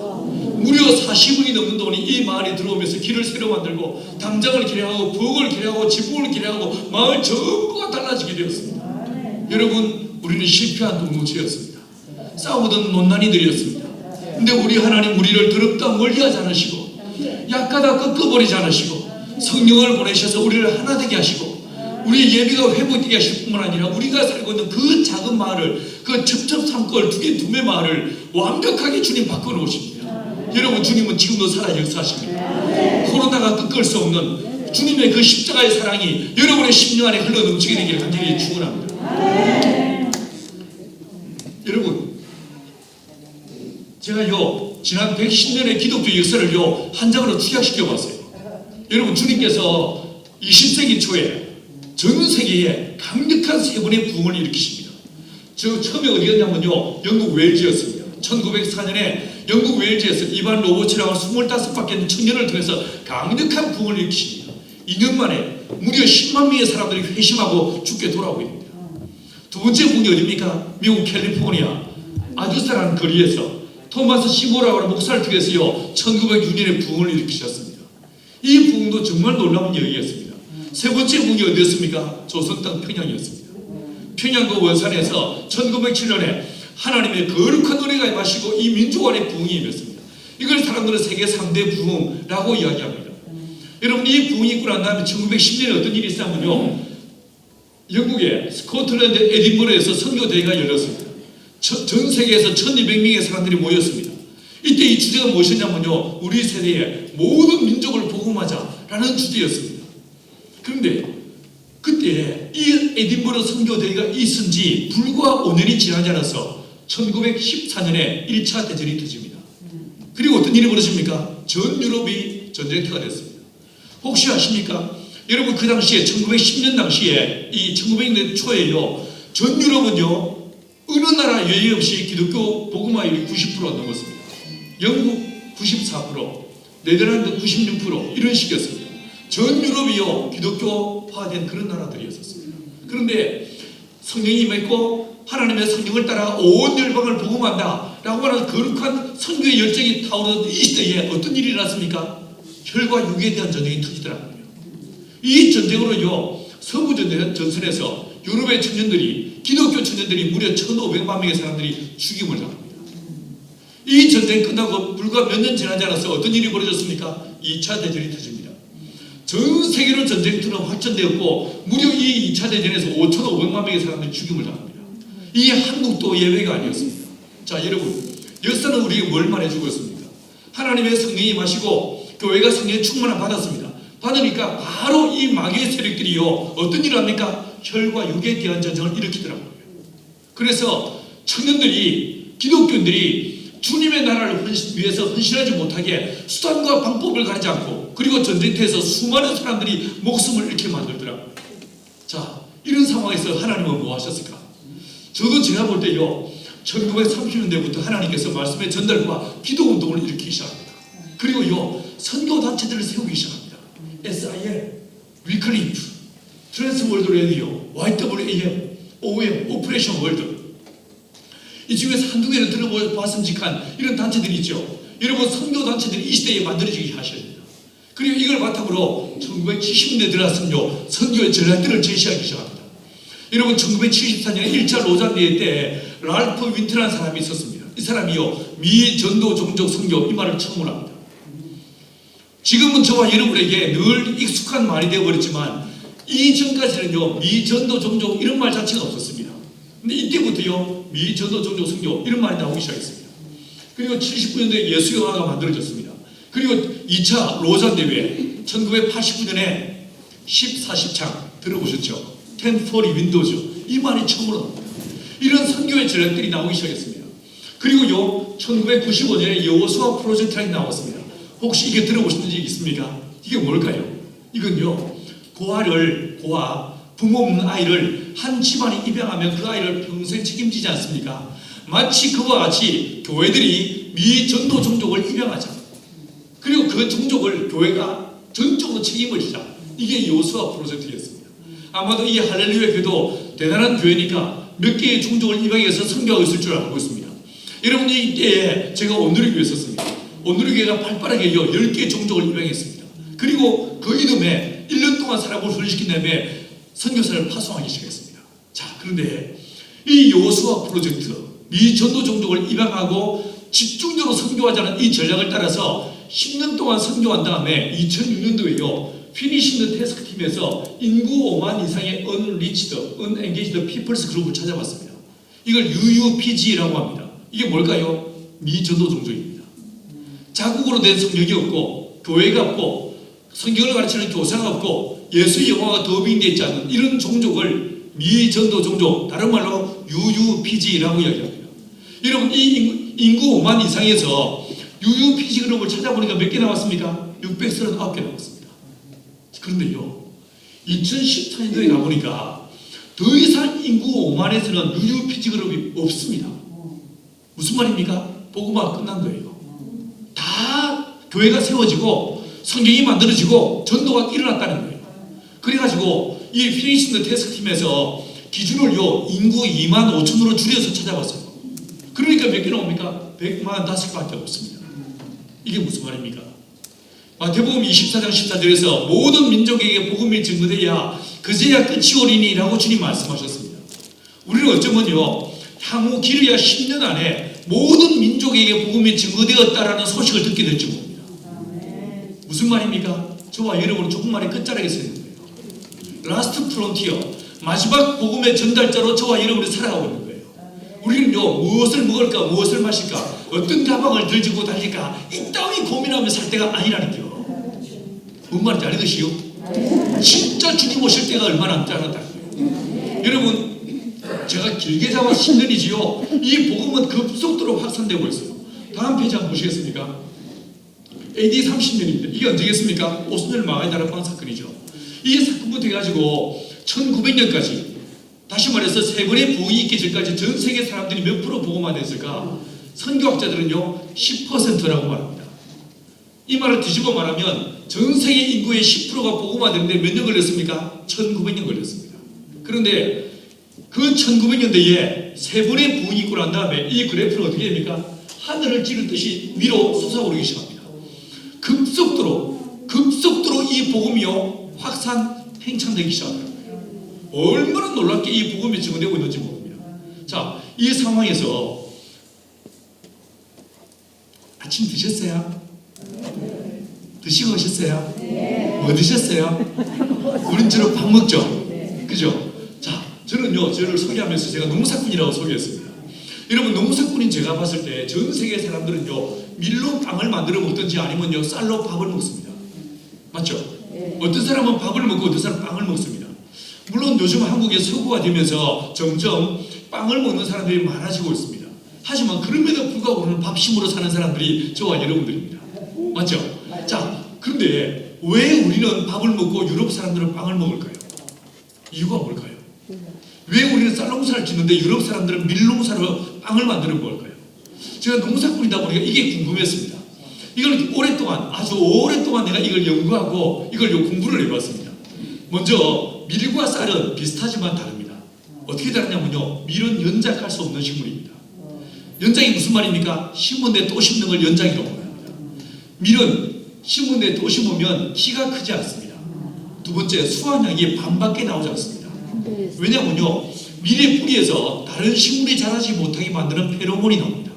무려 40억이 넘는 돈이 이 마을에 들어오면서 길을 새로 만들고 담장을 개량하고 부엌을 개량하고 지붕을 개량하고 마을 전부가 달라지게 되었습니다. 여러분, 우리는 실패한 공동체였습니다. 싸우던 논난이들이었습니다. 근데 우리 하나님 우리를 더럽다 멀리하지 않으시고 약하다 꺾어버리지 않으시고 성령을 보내셔서 우리를 하나 되게 하시고 우리의 예배가 회복되게 하실 뿐만 아니라 우리가 살고 있는 그 작은 마을을, 그 첩첩산골 두개 마을을 완벽하게 주님 바꿔놓으십니다. 여러분, 주님은 지금도 살아 역사하십니다. 코로나가 꺾을 수 없는 주님의 그 십자가의 사랑이 여러분의 심령 안에 흘러넘치게 되기를 간절히 축원합니다. 여러분, 제가요 지난 110년의 기독교 역사를요 한 장으로 축약시켜 봤어요. 여러분, 주님께서 20세기 초에 전 세계에 강력한 세 번의 부흥을 일으키십니다. 저 처음에 어디였냐면요 영국 웨일즈였습니다. 1904년에 영국 웨일즈에서 이반 로버츠라고 25밖에 청년을 통해서 강력한 부흥을 일으키십니다. 2년 만에 무려 10만 명의 사람들이 회심하고 죽게 돌아오게 됩니다. 두 번째 부흥이 어디입니까? 미국 캘리포니아 아주사라는 거리에서 토마스 시모라고 하는 목사를 통해서요 1906년에 부흥을 일으키셨습니다. 이 부흥도 정말 놀라운 얘기였습니다. 세 번째 부흥이 어디였습니까? 조선 땅 평양이었습니다. 평양과 원산에서 1907년에 하나님의 거룩한 은혜가 임하시고 이 민족 안에 부흥이 임했습니다. 이걸 사람들은 세계 3대 부흥이라고 이야기합니다. 여러분 이 부흥이 있고 난 다음에 1910년에 어떤 일이 있었냐면요 영국의 스코틀랜드 에딘버러에서 선교대회가 열렸습니다. 전 세계에서 1200명의 사람들이 모였습니다. 이때 이 주제가 무엇이냐면요 우리 세대의 모든 민족을 복음하자라는 주제였습니다. 그런데 그때 이 에딘버러 선교대회가 있은 지 불과 5년이 지나지 않아서 1914년에 1차 대전이 터집니다. 그리고 어떤 일이 벌어집니까? 전 유럽이 전쟁터가 됐습니다. 혹시 아십니까? 여러분 그 당시에 1910년 당시에 이 1900년 초에요 전 유럽은요 어느 나라 예외 없이 기독교 복음화율이 90%가 넘었습니다. 영국 94%, 네덜란드 96% 이런 식이었습니다. 전 유럽이요 기독교화된 그런 나라들이었습니다. 그런데 성령이 임했고 하나님의 성령을 따라 온 열방을 복음한다 라고 하는 거룩한 선교의 열정이 타오르는 이 시대에 어떤 일이 일어났습니까? 혈과 육에 대한 전쟁이 터지더라고요. 이 전쟁으로요 서부전선에서 유럽의 청년들이 기독교 청년들이 무려 1500만 명의 사람들이 죽임을 당합니다. 이 전쟁이 끝나고 불과 몇 년 지나지 않아서 어떤 일이 벌어졌습니까? 2차 대전이 터집니다. 전 세계로 전쟁터는 확전되었고 무려 이 2차 대전에서 5,500만 명의 사람들이 죽임을 당합니다. 이 한국도 예외가 아니었습니다. 자 여러분 역사는 우리에게 뭘 말해주고 있습니까? 하나님의 성령이 임하시고 교회가 성령의 충만을 받았습니다. 받으니까 바로 이 마귀의 세력들이요 어떤 일을 합니까? 혈과 육에 대한 전쟁을 일으키더라고요. 그래서 청년들이 기독교인들이 주님의 나라를 위해서 헌신하지 못하게 수단과 방법을 가리지 않고 그리고 전쟁터에서 수많은 사람들이 목숨을 잃게 만들더라고요. 자 이런 상황에서 하나님은 뭐 하셨을까? 저도 제가 볼 때요 1930년대부터 하나님께서 말씀의 전달과 기도운동을 일으키기 시작합니다. 그리고요 선교단체들을 세우기 시작합니다. SIL, 위클리프, 트랜스월드 라디오, YWAM, OM, 오퍼레이션 월드 이 중에서 한두 개를 들어봤으면 직한 이런 단체들이 있죠. 여러분 선교단체들이 이 시대에 만들어지기 하셔야 됩니다. 그리고 이걸 바탕으로 1970년대 들어왔으면요 선교의 전략들을 제시하기 시작합니다. 여러분 1974년에 1차 로잔대회 때 랄프 윈트라는 사람이 있었습니다. 이 사람이요 미전도 종족 선교 이 말을 처음으로 합니다. 지금은 저와 여러분에게 늘 익숙한 말이 되어버렸지만 이전까지는요 미전도 종족 이런 말 자체가 없었습니다. 근데 이때부터요 미전도 종족 선교 이런 말이 나오기 시작했습니다. 그리고 79년도에 예수영화가 만들어졌습니다. 그리고 2차 로잔대회 1989년에 14시창 들어보셨죠? 1040 윈도우죠. 이 말이 처음으로 나옵니다. 이런 선교의 전략들이 나오기 시작했습니다. 그리고요 1995년에 여호수아 프로젝트라는 게 나왔습니다. 혹시 이게 들어보신 적 있습니까? 이게 뭘까요? 이건요 고아 부모 없는 아이를 한 집안이 입양하면 그 아이를 평생 책임지지 않습니까? 마치 그와 같이 교회들이 미전도 종족을 입양하자. 그리고 그 종족을 교회가 전적으로 책임을 지자. 이게 여호수아 프로젝트였습니다. 아마도 이 할렐루야 교회도 대단한 교회니까 몇 개의 종족을 입양해서 선교하고 있을 줄 알고 있습니다. 여러분 이때에 제가 온누리교회에 있었습니다. 온누리교회가 발빠르게 10개의 종족을 입양했습니다. 그리고 그 이듬해 1년 동안 사람을 훈련시킨 다음에 선교사를 파송하기 시작했습니다. 자 그런데 이 여호수아 프로젝트 미전도 종족을 입양하고 집중적으로 선교하자는 이 전략을 따라서 10년 동안 선교한 다음에 2006년도에요 피니시 더 태스크 팀에서 인구 5만 이상의 unreached, unengaged peoples 그룹을 찾아봤습니다. 이걸 UUPG라고 합니다. 이게 뭘까요? 미전도 종족입니다. 자국으로 된 성경이 없고 교회가 없고 성경을 가르치는 교사가 없고 예수의 영화가 더빙되어 있지 않은 이런 종족을 미전도 종족 다른 말로 UUPG라고 이야기합니다. 여러분 이 인구 5만 이상에서 UUPG 그룹을 찾아보니까 몇 개 나왔습니까? 639개 나왔습니다. 그런데요 2014년도에 가보니까 더 이상 인구 5만에서는 UUPG 그룹이 없습니다. 무슨 말입니까? 복음화가 끝난 거예요. 다 교회가 세워지고 성경이 만들어지고 전도가 일어났다는 거예요. 그래가지고 이 피니시 더 태스크 팀에서 기준을요 인구 2만 5천으로 줄여서 찾아봤어요. 그러니까 몇 개 나옵니까? 145개밖에 없습니다. 이게 무슨 말입니까? 마태복음 24장 14절에서 모든 민족에게 복음이 증거되어야 그제야 끝이 오리니라고 주님 말씀하셨습니다. 우리는 어쩌면요, 향후 길어야 10년 안에 모든 민족에게 복음이 증거되었다라는 소식을 듣게 될지 모릅니다. 무슨 말입니까? 저와 여러분은 조금만의 끝자락에 서 있는 거예요. 라스트 프론티어, 마지막 복음의 전달자로 저와 여러분이 살아가고 있는 거예요. 우리는요, 무엇을 먹을까, 무엇을 마실까, 어떤 가방을 들고 달릴까, 이 따위 고민하며 살 때가 아니라니까요. 뭔 말인지 알겠어요? 진짜 주님 오실 때가 얼마나 안 짧았다는 거예요. 여러분, 제가 길게 잡아서 10년이지요. 이 복음은 급속도로 확산되고 있어요. 다음 페이지 한번 보시겠습니까? AD 30년입니다. 이게 언제겠습니까? 오순절 마가의 다락방 사건이죠. 이 사건부터 해가지고 1900년까지, 다시 말해서 세 번의 부흥이 있기 전까지 전 세계 사람들이 몇 프로 복음화 됐을까? 선교학자들은요 10%라고 말합니다. 이 말을 뒤집어 말하면 전 세계 인구의 10%가 복음화되는데 몇 년 걸렸습니까? 1900년 걸렸습니다. 그런데 그 1900년대에 세 번의 부흥이 있고 난 다음에 이 그래프는 어떻게 됩니까? 하늘을 찌르듯이 위로 솟아오르기 시작합니다. 급속도로 이 복음이요 확산 팽창되기 시작합니다. 얼마나 놀랍게 이 복음이 증거되고 있는지 모릅니다. 자, 이 상황에서 아침 드셨어요? 드시고 오셨어요? 뭐 드셨어요? 우린 주로 밥 먹죠? 그죠? 자, 저는요, 저를 소개하면서 제가 농사꾼이라고 소개했습니다. 여러분, 농사꾼인 제가 봤을 때 전 세계 사람들은요, 밀로 빵을 만들어 먹든지 아니면요, 쌀로 밥을 먹습니다. 맞죠? 어떤 사람은 밥을 먹고 어떤 사람은 빵을 먹습니다. 물론 요즘 한국이 서구화 되면서 점점 빵을 먹는 사람들이 많아지고 있습니다. 하지만 그럼에도 불구하고 오늘 밥심으로 사는 사람들이 저와 여러분들입니다. 맞죠? 자, 그런데 왜 우리는 밥을 먹고 유럽 사람들은 빵을 먹을까요? 이유가 뭘까요? 왜 우리는 쌀농사를 짓는데 유럽 사람들은 밀농사로 빵을 만들어 먹을까요? 제가 농사꾼이다 보니까 이게 궁금했습니다. 이걸 오랫동안, 아주 오랫동안 내가 이걸 연구하고 이걸 공부를 해봤습니다. 먼저 밀과 쌀은 비슷하지만 다릅니다. 어떻게 다르냐면요, 밀은 연작할 수 없는 식물입니다. 연작이 무슨 말입니까? 심은데 또 심는 걸 연작이라고 합니다. 밀은 심은데 또 심으면 키가 크지 않습니다. 두 번째, 수확량이 반밖에 나오지 않습니다. 왜냐면요, 밀의 뿌리에서 다른 식물이 자라지 못하게 만드는 페로몬이 나옵니다.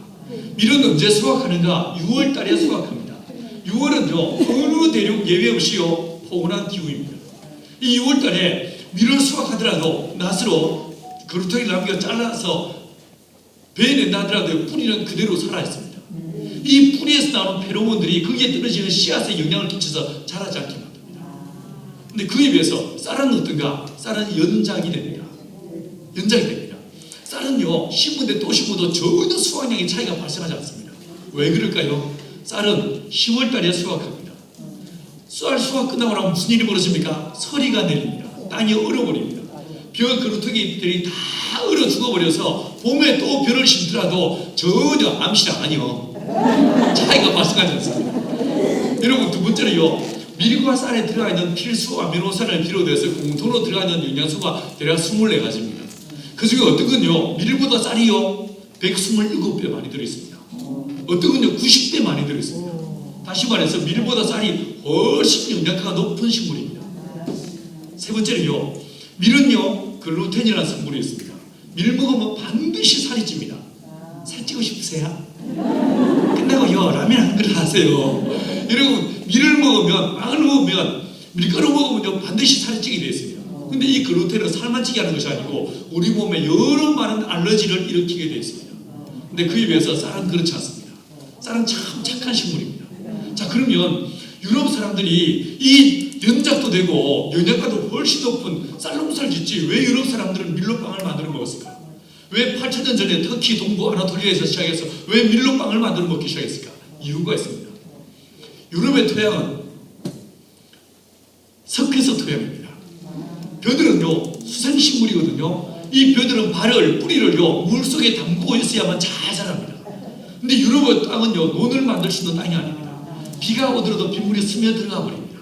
밀은 언제 수확하는가? 6월 달에 수확합니다. 6월은요, 어느 대륙 예외 없이요, 포근한 기후입니다. 이 6월 달에 밀을 수확하더라도 낫으로 그루터기를 남겨 잘라서 배에 낸다 하더라도 뿌리는 그대로 살아있습니다. 이 뿌리에서 나오는 페로몬들이 거기에 떨어지는 씨앗에 영향을 끼쳐서 자라지 않게 만듭니다. 근데 그에 비해서 쌀은 어떤가? 쌀은 연작이 됩니다. 연작이 됩니다. 쌀은요, 심은데 또 심어도 전혀 수확량의 차이가 발생하지 않습니다. 왜 그럴까요? 쌀은 10월 달에 수확합니다. 쌀 수확 끝나고 나면 무슨 일이 벌어집니까? 서리가 내립니다. 땅이 얼어버립니다. 벼 그루터기들이 다 얼어 죽어버려서 봄에 또 벼를 심더라도 전혀 암실 아니요, 차이가 발생하지 않습니다. 여러분, 두 번째로요, 밀과 쌀에 들어가 있는 필수 아미노산을 비롯해서 공통으로 들어가 있는 영양소가 대략 24가지입니다. 그 중에 어떤 건요, 밀보다 쌀이요 127배 많이 들어있습니다. 어떤 건요 90배 많이 들어있습니다. 다시 말해서 밀보다 쌀이 훨씬 영양가가 높은 식물입니다. 세 번째는요, 밀은요 글루텐이라는 성분이 있습니다. 밀 먹으면 반드시 살이 찝니다. 살찌고 싶으세요? 끝나고요 라면 한 그릇 하세요. 여러분, 밀을 먹으면, 빵을 먹으면, 밀가루 먹으면요 반드시 살이 찌게 되어 있습니다. 근데 이 글루텐은 살만 찌게 하는 것이 아니고 우리 몸에 여러 많은 알러지를 일으키게 되어 있습니다. 근데 그에 비해서 쌀은 그렇지 않습니다. 쌀은 참 착한 식물입니다. 자, 그러면 유럽 사람들이 이 연작도 되고 영양가도 훨씬 높은 쌀농사를 짓지 왜 유럽 사람들은 밀로빵을 만들어 먹었을까? 왜 8,000년 전에 터키 동부 아나톨리아에서 시작해서 왜 밀로빵을 만들어 먹기 시작했을까? 이유가 있습니다. 유럽의 토양은 석회석 토양입니다. 벼들은요 수생식물이거든요. 이 벼들은 발을, 뿌리를요 물속에 담그고 있어야만 잘 자랍니다. 근데 유럽의 땅은요 논을 만들 수 있는 땅이 아닙니다. 비가 오더라도 빗물이 스며들어가 버립니다.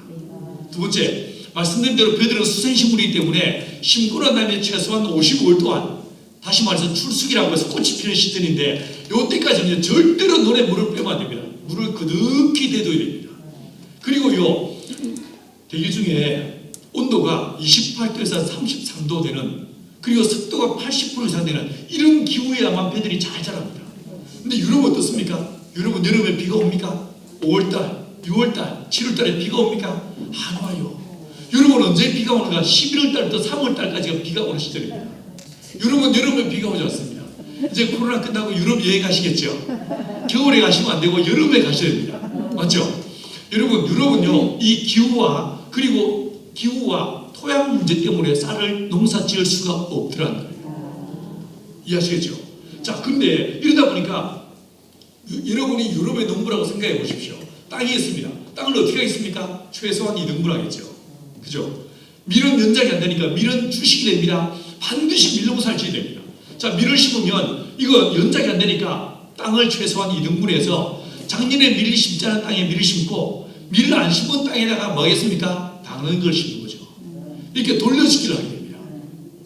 두 번째, 말씀드린 대로 벼들은 수생식물이기 때문에 심고 난 다음에 최소한 55일 동안 다시 말해서 출숙이라고 해서 꽃이 피는 시즌인데 요때까지는 절대로 눈에 물을 빼면 안 됩니다. 물을 그득히 대둬야 됩니다. 그리고요, 대기 중에 온도가 28도에서 33도 되는, 그리고 습도가 80% 이상 되는 이런 기후에야만 배들이 잘 자랍니다. 근데 유럽 어떻습니까? 유럽은 여름에 비가 옵니까? 5월달, 6월달, 7월달에 비가 옵니까? 안 와요. 유럽은 언제 비가 오는가? 11월달부터 3월달까지가 비가 오는 시절입니다. 유럽은 여름에 비가 오지 않습니다. 이제 코로나 끝나고 유럽 여행 가시겠죠? 겨울에 가시면 안 되고 여름에 가셔야 됩니다. 맞죠? 여러분, 유럽은요, 이 기후와, 그리고 기후와 토양 문제 때문에 쌀을 농사 지을 수가 없더라는 거예요. 이해하시겠죠? 자, 근데 이러다 보니까 여러분이 유럽의 농부라고 생각해 보십시오. 땅이 있습니다. 땅을 어떻게 하겠습니까? 최소한 2등분 하겠죠. 그죠? 밀은 연장이 안 되니까 밀은 주식이 됩니다. 반드시 밀농사를 지어야 됩니다. 자, 밀을 심으면 이거 연장이 안 되니까 땅을 최소한 2등분해서 작년에 밀을 심지 않은 땅에 밀을 심고 밀을 안 심은 땅에다가 뭐 하겠습니까? 당근 걸 심는 거죠. 이렇게 돌려짓기를 하게 됩니다.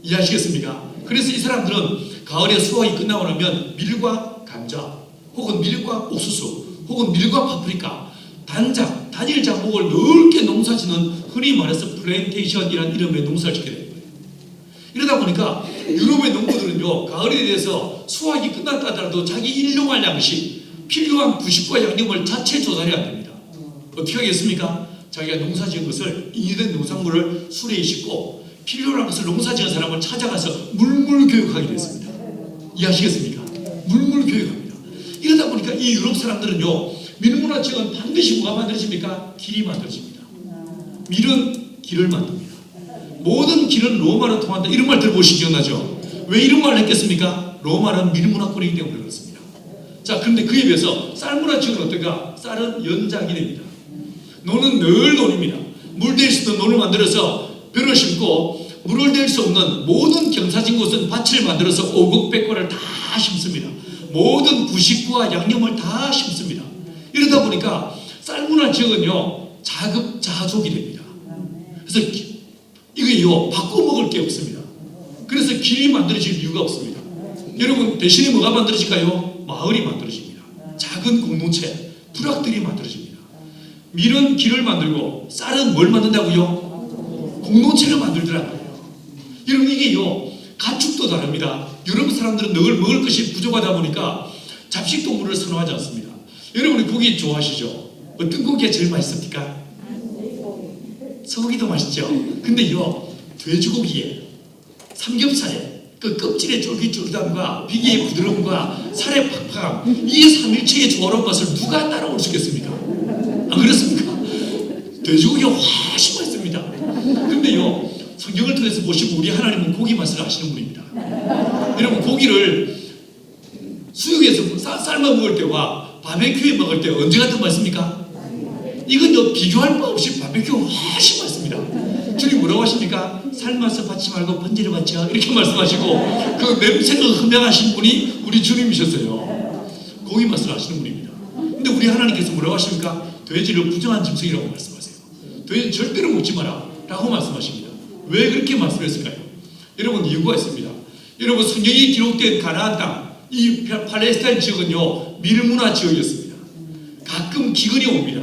이해하시겠습니까? 그래서 이 사람들은 가을에 수확이 끝나고 나면 밀과 감자, 혹은 밀과 옥수수, 혹은 밀과 파프리카, 단작, 단일 작목을 넓게 농사짓는, 흔히 말해서 플랜테이션이라는 이름의 농사를 짓게 됩니다. 이러다 보니까 유럽의 농부들은요, 가을에 대해서 수확이 끝났다 하더라도 자기 일용할 양식, 필요한 부식과 양념을 자체 조달해야 됩니다. 어떻게 하겠습니까? 자기가 농사 지은 것을, 인유된 농산물을 수레에 싣고 필요한 것을 농사 지은 사람을 찾아가서 물물 교육하게 됐습니다. 이해하시겠습니까? 물물 교육합니다. 이러다 보니까 이 유럽 사람들은요, 밀문화 지역은 반드시 뭐가 만들어집니까? 길이 만들어집니다. 밀은 길을 만듭니다. 모든 길은 로마로 통한다. 이런 말 들어보신 기억나죠? 왜 이런 말을 했겠습니까? 로마는 밀문화권이기 때문에 그렇습니다. 자, 그런데 그에 비해서 쌀문화 지역은 어떤가? 쌀은 연장이 됩니다. 노는 늘 논입니다. 물 댈 수 있는 논을 만들어서 벼를 심고, 물을 댈 수 없는 모든 경사진 곳은 밭을 만들어서 오곡백과를 다 심습니다. 모든 부식과 양념을 다 심습니다. 이러다 보니까 쌀문화 지역은요, 자급자족이 됩니다. 그래서 이거요, 바꿔 먹을 게 없습니다. 그래서 길이 만들어질 이유가 없습니다. 여러분, 대신에 뭐가 만들어질까요? 마을이 만들어집니다. 작은 공동체, 부락들이 만들어집니다. 밀은 길을 만들고 쌀은 뭘 만든다고요? 공동체를 만들더라고요. 여러분, 이게요, 가축도 다릅니다. 유럽 사람들은 늘 먹을 것이 부족하다 보니까 잡식동물을 선호하지 않습니다. 여러분이 고기 좋아하시죠? 어떤 고기가 제일 맛있습니까? 소고기도 맛있죠? 근데요, 돼지고기에, 삼겹살에, 그 껍질의 쫄깃쫄깃함과 비계의 부드러움과 살의 팍팍함, 이 삼일체의 조화로운 맛을 누가 따라올 수 있겠습니까? 안 그렇습니까? 돼지고기가 훨씬 맛있습니다. 근데요, 성경을 통해서 보시면 우리 하나님은 고기 맛을 아시는 분입니다. 여러분, 고기를 수육에서 삶아 먹을 때와 바베큐에 먹을 때 언제가 더 맛있습니까? 이건요, 비교할 바 없이 바베큐가 훨씬 맛있습니다. 주님 뭐라고 하십니까? 삶아서 받지 말고 번제를 받자, 이렇게 말씀하시고, 그 냄새가 흠명하신 분이 우리 주님이셨어요. 고기 맛을 아시는 분입니다. 근데 우리 하나님께서 뭐라고 하십니까? 돼지를 부정한 짐승이라고 말씀하세요. 돼지 절대로 먹지 마라 라고 말씀하십니다. 왜 그렇게 말씀했을까요? 여러분, 이유가 있습니다. 여러분, 성경이 기록된 가나안 땅, 이 팔레스타인 지역은요, 밀문화 지역이었습니다. 가끔 기근이 옵니다.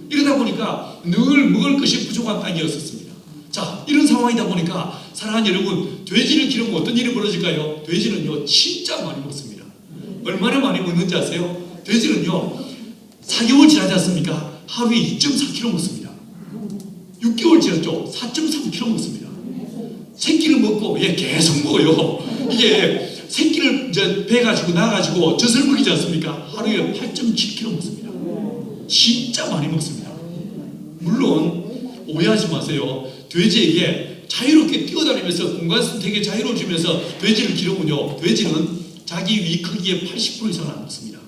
이러다 보니까 늘 먹을 것이 부족한 땅이었습니다. 자, 이런 상황이다 보니까 사랑하는 여러분, 돼지를 기르면 어떤 일이 벌어질까요? 돼지는요, 진짜 많이 먹습니다. 얼마나 많이 먹는지 아세요? 돼지는요, 4개월 지나지 않습니까? 하루에 2.4kg 먹습니다. 6개월 지났죠? 4.3kg 먹습니다. 새끼를 먹고, 얘 계속 먹어요. 이게 새끼를 이제 배가지고 나가지고 젖을 먹이지 않습니까? 하루에 8.7kg 먹습니다. 진짜 많이 먹습니다. 물론 오해하지 마세요. 돼지에게 자유롭게 뛰어다니면서 공간 선택에 자유를 주면서 돼지를 기르면요, 돼지는 자기 위 크기의 80% 이상을 안 먹습니다.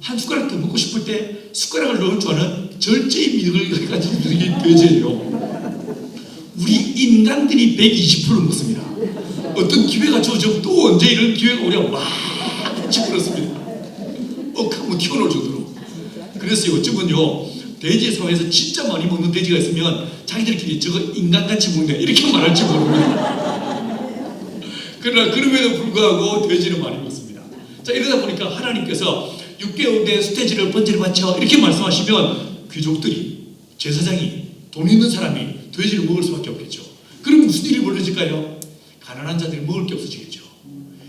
한 숟가락 더 먹고 싶을 때 숟가락을 넣을 줄 아는 절제의 미덕을 가진 돼지예요. 우리 인간들이 120% 먹습니다. 어떤 기회가 주어지면 또 언제 이런 기회가 오냐고 막 치고그렇습니다. 억하면 튀어나올 정도로. 그래서 어쩌면요, 돼지 사회에서 진짜 많이 먹는 돼지가 있으면 자기들끼리 저거 인간같이 먹네 이렇게 말할지 모릅니다. 그러나 그럼에도 불구하고 돼지는 많이 먹습니다. 자, 이러다 보니까 하나님께서 6개월의 스테이지를 번제를 바쳐 이렇게 말씀하시면 귀족들이, 제사장이, 돈 있는 사람이 돼지를 먹을 수밖에 없겠죠. 그럼 무슨 일이 벌어질까요? 가난한 자들이 먹을 게 없어지겠죠.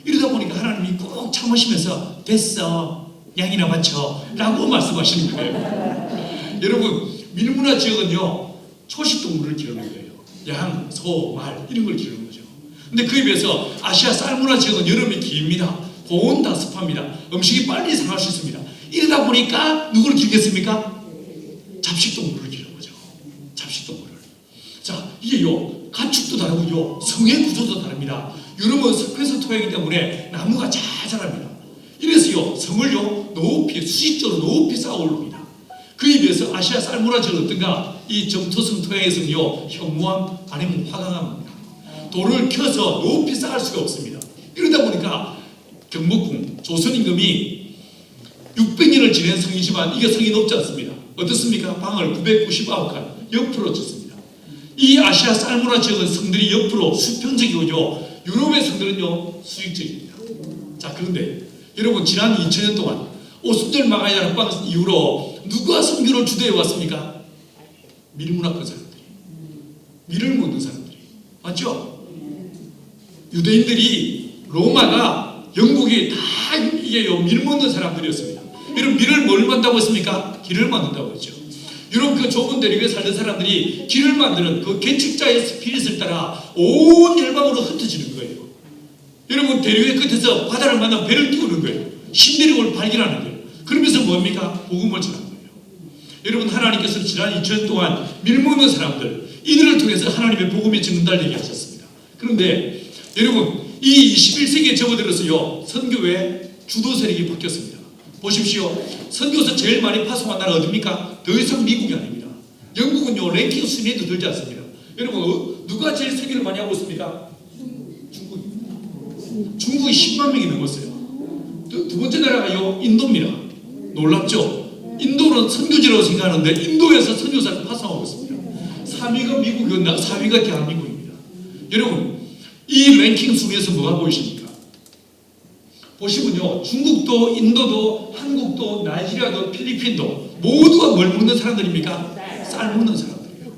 이러다 보니까 하나님이 꼭 참으시면서 됐어, 양이나 바쳐 라고 말씀하시는 거예요. 여러분, 밀문화 지역은요 초식동물을 기르는 거예요. 양, 소, 말 이런 걸 기르는 거죠. 근데 그에 비해서 아시아 쌀문화 지역은 여름이 깁니다. 고온 다 습합니다. 음식이 빨리 상할 수 있습니다. 이러다 보니까 누구를 기르겠습니까? 잡식동물을 기르는 거죠. 잡식동물을. 자, 이게요 가축도 다르고요 성의 구조도 다릅니다. 유럽은 석회성 토양이기 때문에 나무가 잘 자랍니다. 이래서요 성을요 높이, 수직적으로 높이 쌓아 올립니다. 그에 비해서 아시아 쌀문화 지역은 어떤가? 이 점토성 토양에서는요 현무암 아니면 화강암입니다. 돌을 켜서 높이 쌓을 수가 없습니다. 이러다 보니까 경복궁 조선임금이 600년을 지낸 성이지만 이게 성이 높지 않습니다. 어떻습니까? 방을 999칸 옆으로 쳤습니다. 이 아시아 쌀문화 지역은 성들이 옆으로 수평적이고요 유럽의 성들은요 수직적입니다. 자, 그런데 여러분 지난 2000년 동안 오순절 마가야 합방 이후로 누가 선교를 주도해 왔습니까? 밀문화권 사람들이, 밀을 먹는 사람들이, 맞죠? 유대인들이, 로마가, 영국이 다 이게요 밀 먹는 사람들이었습니다. 여러분 밀을 뭘 만든다고 했습니까? 길을 만든다고 했죠. 유럽 그 좁은 대륙에 살던 사람들이 길을 만드는 그 개척자의 스피릿을 따라 온 열방으로 흩어지는 거예요. 여러분 대륙의 끝에서 바다를 만나 배를 띄우는 거예요. 신대륙을 발견하는 거예요. 그러면서 뭡니까? 복음을 전하는 거예요. 여러분 하나님께서 지난 2000년 동안 밀먹는 사람들 이들을 통해서 하나님의 복음이 전달되게 하셨습니다. 그런데 여러분 이 21세기에 접어들어서요 선교의 주도 세력이 바뀌었습니다. 보십시오. 선교서 제일 많이 파송한 나라 어디입니까? 더 이상 미국이 아닙니다. 영국은요 랭킹 순위에도 들지 않습니다. 여러분 누가 제일 선교를 많이 하고 있습니까? 중국이 10만 명이 넘었어요. 두 번째 나라가요 인도입니다. 놀랍죠? 인도는 선교지라고 생각하는데 인도에서 선교사를 파송하고 있습니다. 3위가 미국이었나 4위가 대한민국입니다. 여러분 이 랭킹 순위에서 뭐가 보이십니까? 보시면요 중국도 인도도 한국도 나이지리아도 필리핀도 모두가 뭘 먹는 사람들입니까? 쌀 먹는 사람들이에요.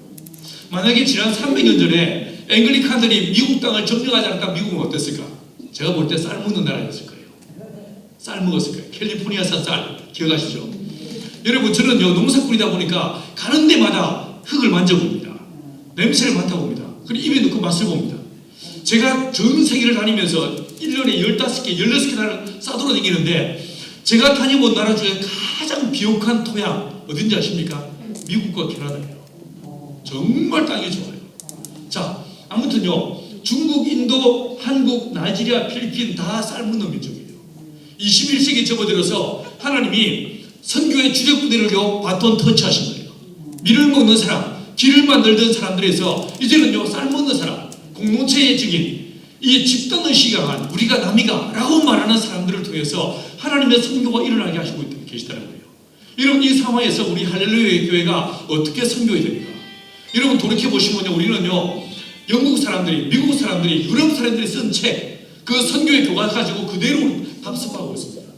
만약에 지난 300년 전에 앵글리칸들이 미국 땅을 점령하지 않았다 미국은 어땠을까? 제가 볼 때 쌀 먹는 나라였을 거예요. 쌀 먹었을 거예요. 캘리포니아산 쌀 기억하시죠? 여러분 저는요 농사꾼이다 보니까 가는 데마다 흙을 만져봅니다. 냄새를 맡아봅니다. 그리고 입에 넣고 맛을 봅니다. 제가 전 세계를 다니면서 1년에 15개, 16개 나라를 싸돌아다니는데 제가 다녀본 나라 중에 가장 비옥한 토양 어딘지 아십니까? 미국과 캐나다예요. 정말 땅이 좋아요. 자, 아무튼요 중국, 인도, 한국, 나이지리아, 필리핀 다 쌀 먹는 민족이에요. 21세기에 접어들어서 하나님이 선교의 주력 부대를요 바톤 터치하신 거예요. 밀을 먹는 사람, 길을 만들던 사람들에서 이제는요 쌀 먹는 사람, 공동체의 증인, 이 집단의식이 강한 우리가 남이가 라고 말하는 사람들을 통해서 하나님의 선교가 일어나게 하시고 계시다는 거예요. 여러분 이 상황에서 우리 할렐루야 교회가 어떻게 선교해야 됩니까? 여러분 돌이켜보시면요 우리는요 영국 사람들이, 미국 사람들이, 유럽 사람들이 쓴 책 그 선교의 교과 가지고 그대로 답습하고 있습니다.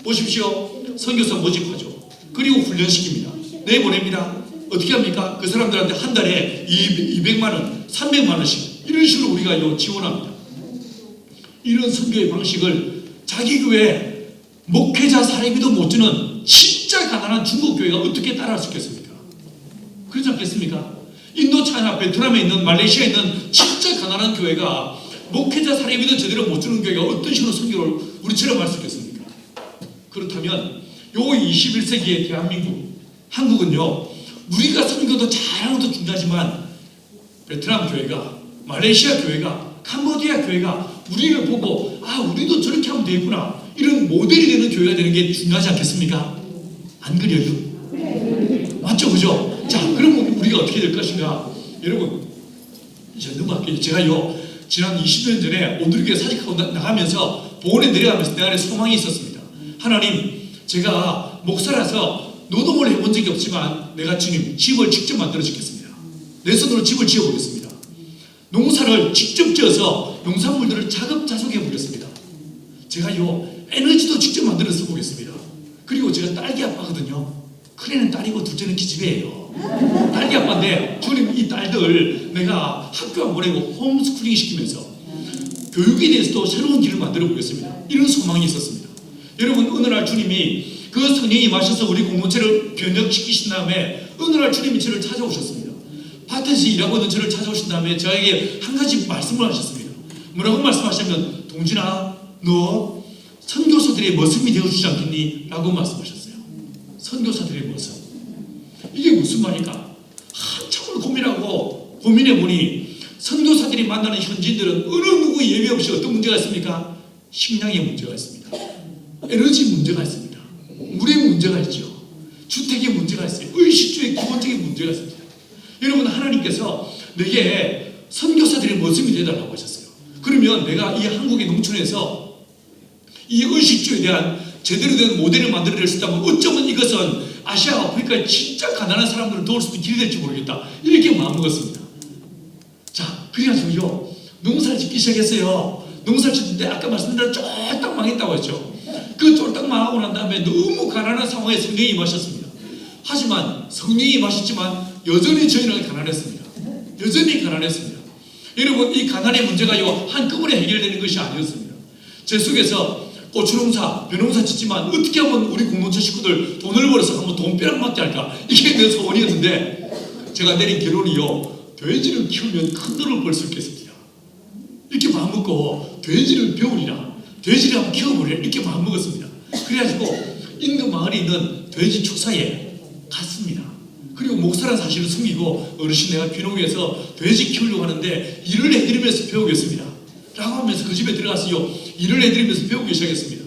보십시오. 선교사 모집하죠. 그리고 훈련시킵니다. 내보냅니다. 어떻게 합니까? 그 사람들한테 한 달에 200만 원, 300만 원씩 이런 식으로 우리가 지원합니다. 이런 선교의 방식을 자기 교회 목회자 사례비도 못 주는 진짜 가난한 중국 교회가 어떻게 따라할 수 있겠습니까? 그렇지 않겠습니까? 인도, 차이나, 베트남에 있는, 말레이시아에 있는 진짜 가난한 교회가 목회자 사례비도 제대로 못 주는 교회가 어떤 식으로 선교를 우리처럼 할 수 있겠습니까? 그렇다면 요 21세기의 대한민국, 한국은요 우리가 선교도 잘하는 것도 중요하지만 베트남 교회가, 말레이시아 교회가, 캄보디아 교회가 우리를 보고 아 우리도 저렇게 하면 되겠구나 이런 모델이 되는 교회가 되는 게 중요하지 않겠습니까? 안 그래요? 맞죠? 그죠? 자 그러면 우리가 어떻게 될 것인가? 여러분 이제 넘어갈게요. 제가요 지난 20년 전에 온누리교회 사직하고 나가면서 보원에 내려가면서 내 안에 소망이 있었습니다. 하나님 제가 목사라서 노동을 해본 적이 없지만 내가 주님 집을 직접 만들어 주겠습니다. 내 손으로 집을 지어보겠습니다. 농사를 직접 지어서 농산물들을 자급자족해 보겠습니다. 제가요 에너지도 직접 만들어서 보겠습니다. 그리고 제가 딸기 아빠거든요. 큰애는 딸이고 둘째는 기집애예요. 딸기 아빠인데 주님 이 딸들 내가 학교 안 보내고 홈스쿨링 시키면서 교육에 대해서도 새로운 길을 만들어 보겠습니다. 이런 소망이 있었습니다. 여러분 어느 날 주님이 그 성령이 임하셔서 우리 공동체를 변혁시키신 다음에 어느 날 주님이 저를 찾아오셨습니다. 밭에서 일하고 있는 저를 찾아오신 다음에 저에게 한 가지 말씀을 하셨습니다. 뭐라고 말씀하시냐면 동진아 너 선교사들의 모습이 되어주지 않겠니? 라고 말씀하셨어요. 선교사들의 모습. 이게 무슨 말일까? 한참을 고민하고 고민해보니 선교사들이 만나는 현지인들은 어느 누구 예외 없이 어떤 문제가 있습니까? 식량의 문제가 있습니다. 에너지 문제가 있습니다. 물의 문제가 있죠. 주택의 문제가 있어요. 의식주의 기본적인 문제가 있습니다. 여러분 하나님께서 내게 선교사들의 모습이 되어달라고 하셨어요. 그러면 내가 이 한국의 농촌에서 이 의식주에 대한 제대로 된 모델을 만들어낼 수 있다면 어쩌면 이것은 아시아 아프리카의 진짜 가난한 사람들을 도울 수 있는 길이 될지 모르겠다. 이렇게 마음먹었습니다. 자, 그래가지고요 농사를 짓기 시작했어요. 농사를 짓는데 아까 말씀드린 대로 쫄딱 망했다고 했죠. 그 쫄딱 망하고 난 다음에 너무 가난한 상황에 성령이 임하셨습니다. 하지만 성령이 임하셨지만 여전히 저희는 가난했습니다. 여전히 가난했습니다. 여러분 이 가난의 문제가요 한꺼번에 해결되는 것이 아니었습니다. 제 속에서 고추농사, 벼농사 짓지만 어떻게 하면 우리 공동체 식구들 돈을 벌어서 한번 돈벼락 맞게 할까? 이게 내 소원이었는데 제가 내린 결론이요 돼지를 키우면 큰 돈을 벌 수 있겠습니다. 이렇게 마음먹고 돼지를 배우리라, 돼지를 한번 키워보리라 이렇게 마음먹었습니다. 그래가지고 인근 마을에 있는 돼지 축사에 갔습니다. 그리고 목사라는 사실을 숨기고 어르신 내가 귀농해서 돼지 키우려고 하는데 일을 해드리면서 배우겠습니다 라고 하면서 그 집에 들어가서요 일을 해드리면서 배우기 시작했습니다.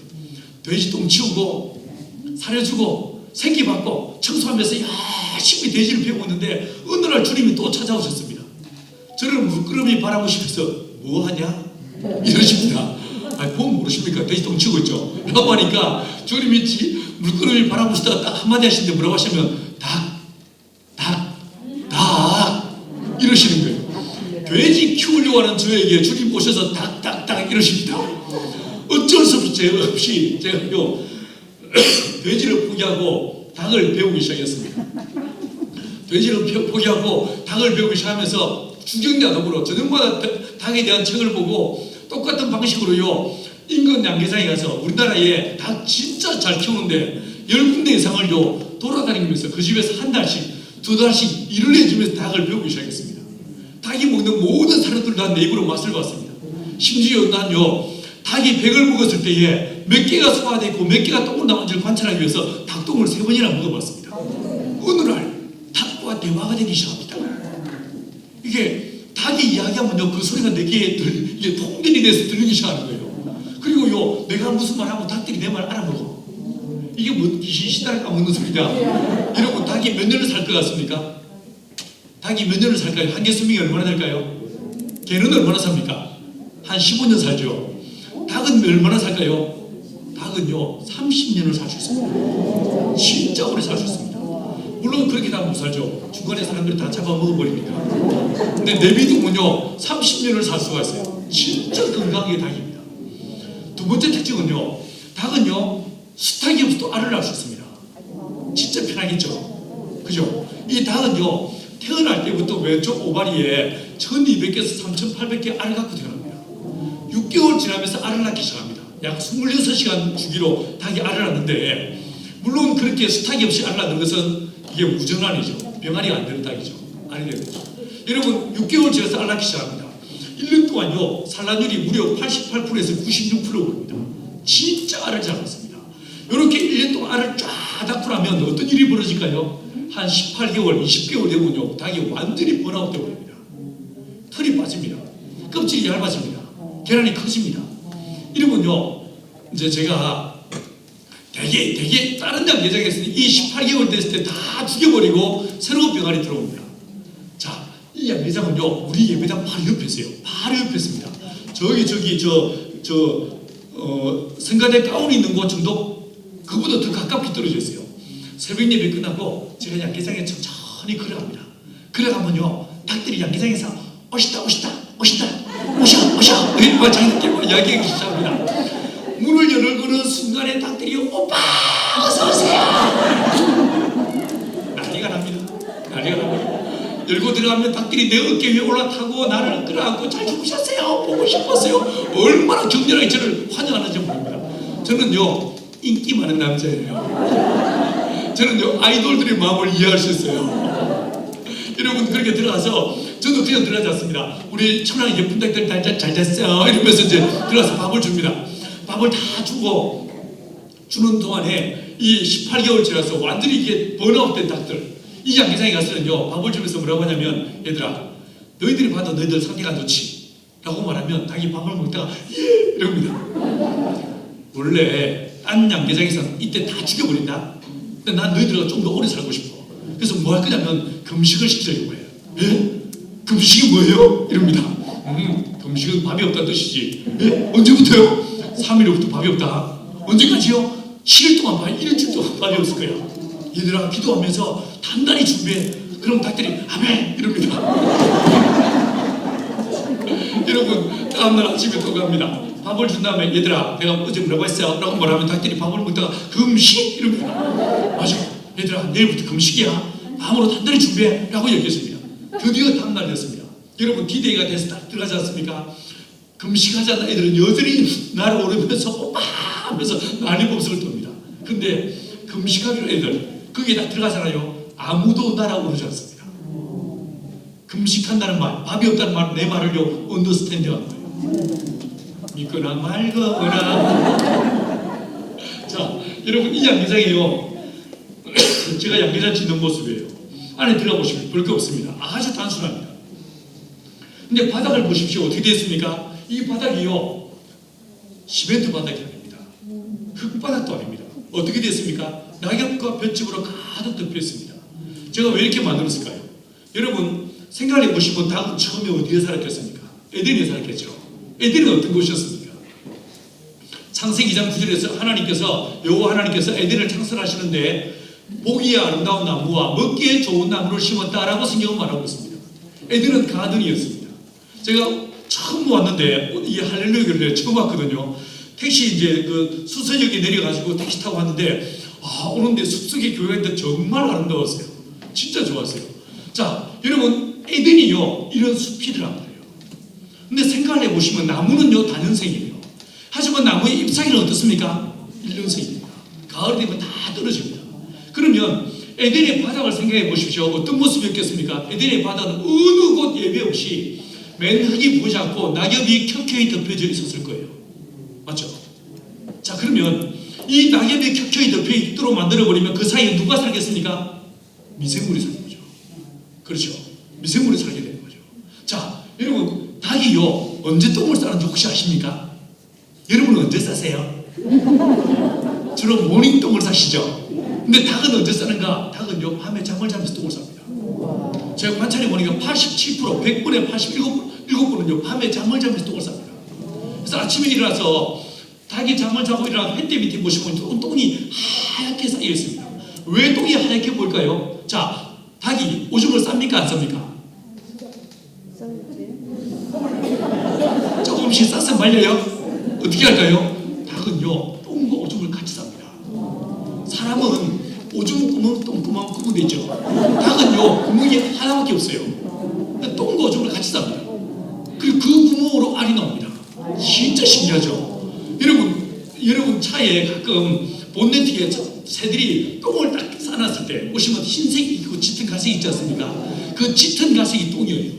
돼지 똥 치우고 사려주고 새끼 받고 청소하면서 열심히 돼지를 배우고 있는데 어느 날 주님이 또 찾아오셨습니다. 저를 물끄러미 바라보시면서 뭐하냐? 이러십니다. 아니 보면 모르십니까? 돼지 똥 치우고 있죠. 라고 하니까 주님이 물끄러미 바라보시다가 딱 한마디 하시는데 뭐라고 하시면 닭 이러시는 거예요. 돼지 키우려고 하는 저에게 주님 오셔서 닭 이러십니다. 어쩔 수 없이 제가요 돼지를 포기하고 닭을 배우기 시작했습니다. 돼지를 포기하고 닭을 배우기 시작하면서 주경대와 더불어 저녁마다 닭에 대한 책을 보고 똑같은 방식으로요 인근 양계장에 가서 우리나라에 닭 진짜 잘 키우는데 10군데 이상을요 돌아다니면서 그 집에서 한 달씩 두 달씩 일을 해주면서 닭을 배우기 시작했습니다. 닭이 먹는 모든 사료들 다 내 입으로 맛을 봤습니다. 심지어 난요 닭이 100을 먹었을 때에 몇 개가 소화되어 있고 몇 개가 똥을 나온지를 관찰하기 위해서 닭똥을 3번이나 먹어봤습니다. 어느 날 닭과 대화가 되기 시작합니다. 이게 닭이 이야기하면요 그 소리가 내게 이게 통들이 돼서 들리기 시작하는 거예요. 그리고요 내가 무슨 말하고 닭들이 내 말 알아먹어. 이게 뭐 귀신 시다를 까먹는 소리냐. 여러분 닭이 몇 년을 살 것 같습니까? 닭이 몇 년을 살까요? 한개 수명이 얼마나 될까요? 개는 얼마나 삽니까? 한 15년 살죠. 닭은 얼마나 살까요? 닭은요 30년을 살 수 있습니다. 진짜 오래 살 수 있습니다. 물론 그렇게 다 못 살죠. 중간에 사람들이 다 잡아먹어버립니다. 근데 내비두면요 30년을 살 수가 있어요. 진짜 건강하게 닭입니다. 두 번째 특징은요 닭은요 수탉이 없어도 알을 낳을 수 있습니다. 진짜 편하겠죠. 그죠? 이 닭은요 태어날 때부터 왼쪽 오바리에 1200개에서 3800개 알을 갖고 태어납니다. 6개월 지나면서 알을 낳기 시작합니다. 약 26시간 주기로 닭이 알을 낳는데 물론 그렇게 수탉이 없이 알을 낳는 것은 이게 무정란이죠. 병아리가 안 되는 닭이죠. 알이 되는 거죠. 여러분 6개월 지나서 알 낳기 시작합니다. 1년 동안요 산란율이 무려 88%에서 96%입니다. 진짜 알을 잘 낳습니다. 이렇게 1년 동안 알을 쫙 낳고 나면 어떤 일이 벌어질까요? 한 18개월, 20개월 되면요 닭이 완전히 번아웃 되어버립니다. 털이 빠집니다. 껍질이 얇아집니다. 계란이 커집니다. 이러면요 이제 제가 되게 다른 양계장에서 이 18개월 됐을 때 다 죽여버리고 새로운 병아리 들어옵니다. 자, 이 양계장은요 우리 예배당 바로 옆에 있어요. 바로 옆에 있습니다. 저기 성가대 가운이 있는 곳 정도 그보다 더 가깝게 떨어져 있어요. 새벽 예배 끝나고 제가 양계장에 천천히 걸어갑니다. 걸어가면요 닭들이 양계장에서 오시다 보셔! 이렇게 자기들끼리 이야기하기 시작합니다. 문을 열고는 순간에 닭들이 오빠 어서오세요! 난리가 납니다. 난리가 납니다. 열고 들어가면 닭들이 내 어깨 위에 올라타고 나를 끌어안고 잘 주무셨어요? 보고 싶었어요? 얼마나 격렬하게 저를 환영하는지 모릅니다. 저는요 인기 많은 남자예요. 저는요 아이돌들의 마음을 이해할 수 있어요. 여러분 그렇게 들어가서 저도 그냥 들어가지 않습니다. 우리 천황 예쁜 닭들 잘 잤어요 이러면서 이제 들어가서 밥을 줍니다. 밥을 다 주고 주는 동안에 이 18개월 지나서 완전히 이게 번아웃된 닭들 이 양계장에 가서는요 밥을 주면서 뭐라고 하냐면 얘들아 너희들이 봐도 너희들 상태가 안 좋지? 라고 말하면 닭이 밥을 먹다가 예! 이럽니다. 원래 딴 양계장에서는 이때 다 죽여버린다. 근데 난 너희들과 좀 더 오래 살고 싶어. 그래서 뭐 할 거냐면 금식을 시키려고 해요. 예? 금식이 뭐예요? 이럽니다. 금식은 밥이 없다는 뜻이지. 예? 언제부터요? 3일 후부터 밥이 없다. 언제까지요? 7일 동안 일주일 동안 밥이 없을 거야. 얘들아 기도하면서 단단히 준비해. 그럼 닭들이 아멘 이럽니다. 여러분 다음날 아침에 또 갑니다. 밥을 준 다음에 얘들아 내가 어제 뭐라고 했어요? 라고 말하면 닭들이 밥을 먹다가 금식 이럽니다. 맞아 얘들아 내일부터 금식이야. 밤으로 단단히 준비해 라고 얘기했습니다. 드디어 다음날 됐습니다. 여러분 디데이가 돼서 딱 들어가지 않습니까? 금식하자는 애들은 여전히 날아오르면서 오빠 하면서 난리법석을 떱니다. 근데 금식하기로 애들 거기에 딱 들어가잖아요. 아무도 날아오르지 않습니다. 금식한다는 말, 밥이 없다는 말, 내 말을요 언더스탠딩한 거예요. 믿거나 말거나. 자, 여러분 이 양계장이에요. 제가 양계장 짓는 모습이에요. 안에 들어가 보시면 볼 게 없습니다. 아주 단순합니다. 근데 바닥을 보십시오. 어떻게 되었습니까? 이 바닥이요 시멘트 바닥이 아닙니다. 흙바닥도 아닙니다. 어떻게 됐습니까? 낙엽과 볏짚으로 가득 덮여 있습니다. 제가 왜 이렇게 만들었을까요? 여러분 생각해 보시면 닭은 처음에 어디에 살았겠습니까? 에덴에 살았겠죠. 에덴은 어떤 곳이었습니까? 창세기 2장 9절에서 하나님께서 여호와 하나님께서 에덴을 창설하시는데 보기에 아름다운 나무와 먹기에 좋은 나무를 심었다라고 성경은 말하고 있습니다. 에덴은 가든이었습니다. 제가 처음 왔는데 이 할렐루야 교회를 처음 왔거든요. 택시 이제 그 수서역에 내려가지고 택시 타고 왔는데 오는데 숲속에 교회가 있는데 정말 아름다웠어요. 진짜 좋았어요. 자 여러분 에덴이요 이런 숲이더란 말이에요. 근데 생각을 해보시면 나무는요 단연생이에요. 하지만 나무의 잎사귀는 어떻습니까? 1년생입니다. 가을 되면 다 떨어집니다. 그러면 에덴의 바닥을 생각해 보십시오. 어떤 모습이었겠습니까? 에덴의 바닥은 어느 곳 예외 없이 맨 흙이 보이지 않고 낙엽이 켜켜이 덮여져 있었을 거예요. 맞죠? 자 그러면 이 낙엽이 켜켜이 덮여 있도록 만들어버리면 그 사이에 누가 살겠습니까? 미생물이 살게 되죠. 그렇죠? 미생물이 살게 되는 거죠. 자 여러분 닭이요 언제 똥을 싸는지 혹시 아십니까? 여러분은 언제 싸세요? 주로 모닝똥을 싸시죠? 근데 닭은 언제 싸는가? 닭은요 밤에 잠을 자면서 똥을 쌉니다. 제가 관찰해 보니까 87% 100분에 87%는요 밤에 잠을 자면서 똥을 쌉니다. 그래서 아침에 일어나서 닭이 잠을 자고 일어나서 햇대 밑에 보시면 똥이 하얗게 쌓여 있습니다. 왜 똥이 하얗게 보일까요? 자 닭이 오줌을 쌉니까 안 쌉니까? 조금씩 싸서 말려요? 어떻게 할까요? 닭은요 똥과 오줌을 같이 쌉니다. 사람은 오줌 구멍, 똥구멍 구분되죠. 닭은요 구멍이 하나밖에 없어요. 똥과 오줌을 같이 쌉니다. 그리고 그 구멍으로 알이 나옵니다. 진짜 신기하죠. 여러분 차에 가끔 본네트에 새들이 똥을 딱 싸놨을 때 보시면 흰색이 있고 짙은 갈색이 있지 않습니까? 그 짙은 갈색이 똥이에요.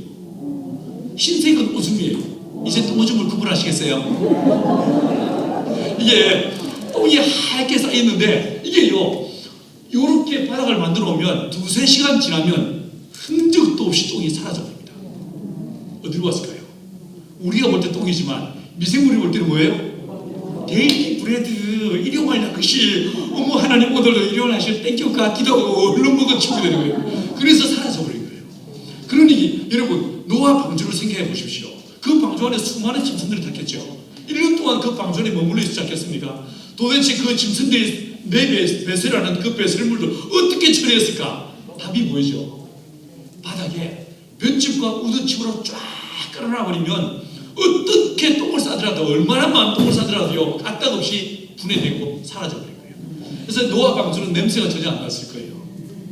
흰색은 오줌이에요. 이제 똥오줌을 구분하시겠어요? 이게 똥이 하얗게 쌓여있는데 이게요 요렇게 바닥을 만들어 놓으면 2-3시간 지나면 흔적도 없이 똥이 사라져버립니다. 어디로 갔을까요? 우리가 볼 때 똥이지만 미생물이 볼 때는 뭐예요? 데일리 브레드 일용할 것이 어머 하나님 오늘도 일용하실 땡큐가 기도하고 얼른 먹어 치우게 되는 거예요. 그래서 사라져버린 거예요. 그러니 여러분 노아 방주를 생각해 보십시오. 그 방주 안에 수많은 짐승들이 탔겠죠. 1년 동안 그 방주 안에 머물러 있지 않겠습니까? 도대체 그 짐승들이 내 배설하는 그 배설물도 어떻게 처리했을까? 답이 뭐죠? 바닥에 볏짚과 우드칩으로 쫙 깔아놔버리면 어떻게 똥을 싸더라도 얼마나 많은 똥을 싸더라도요 까딱없이 분해되고 사라져버릴 거예요. 그래서 노아 방주는 냄새가 전혀 안 났을 거예요.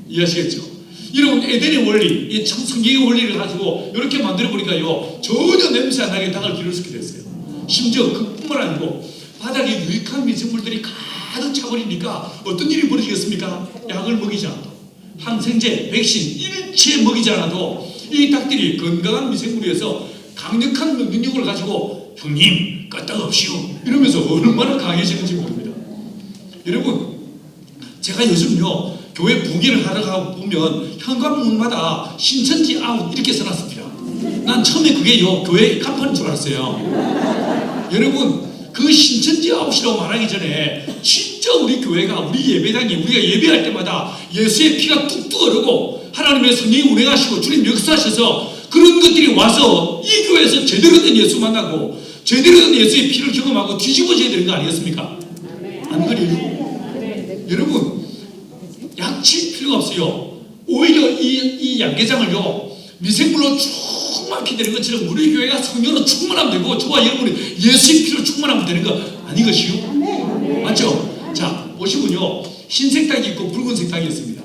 이해하시겠죠? 여러분 에덴의 원리, 이 성경의 원리를 가지고 이렇게 만들어 보니까요 전혀 냄새 안 나게 닭을 기를 수 있게 됐어요. 심지어 그뿐만 아니고 바닥에 유익한 미생물들이 가득 차버리니까 어떤 일이 벌어지겠습니까? 약을 먹이지 않아도, 항생제, 백신 일체 먹이지 않아도 이 닭들이 건강한 미생물에서 강력한 능력을 가지고 형님 끄떡없이요 이러면서 얼마나 강해지는지 모릅니다. 여러분 제가 요즘요 교회 부기를 하러 가 보면 현관문마다 신천지 아웃 이렇게 써놨습니다. 난 처음에 그게요 교회 간판인 줄 알았어요. 여러분 그 신천지 아웃이라고 말하기 전에 진짜 우리 교회가, 우리 예배당이 우리가 예배할 때마다 예수의 피가 뚝뚝 흐르고 하나님의 성령이 운행하시고 주님 역사하셔서 그런 것들이 와서 이 교회에서 제대로 된 예수 만나고 제대로 된 예수의 피를 경험하고 뒤집어져야 되는 거 아니겠습니까? 안 그래요? 여러분 약칠 필요가 없어요. 오히려 이 양계장을요 미생물로 충만하게 되는 것처럼 우리 교회가 성령으로 충만하면 되고 저와 여러분이 예수의 피로 충만하면 되는 거 아니것이요? 맞죠? 자 보시면요 흰색 닭이 있고 붉은색 닭이 있습니다.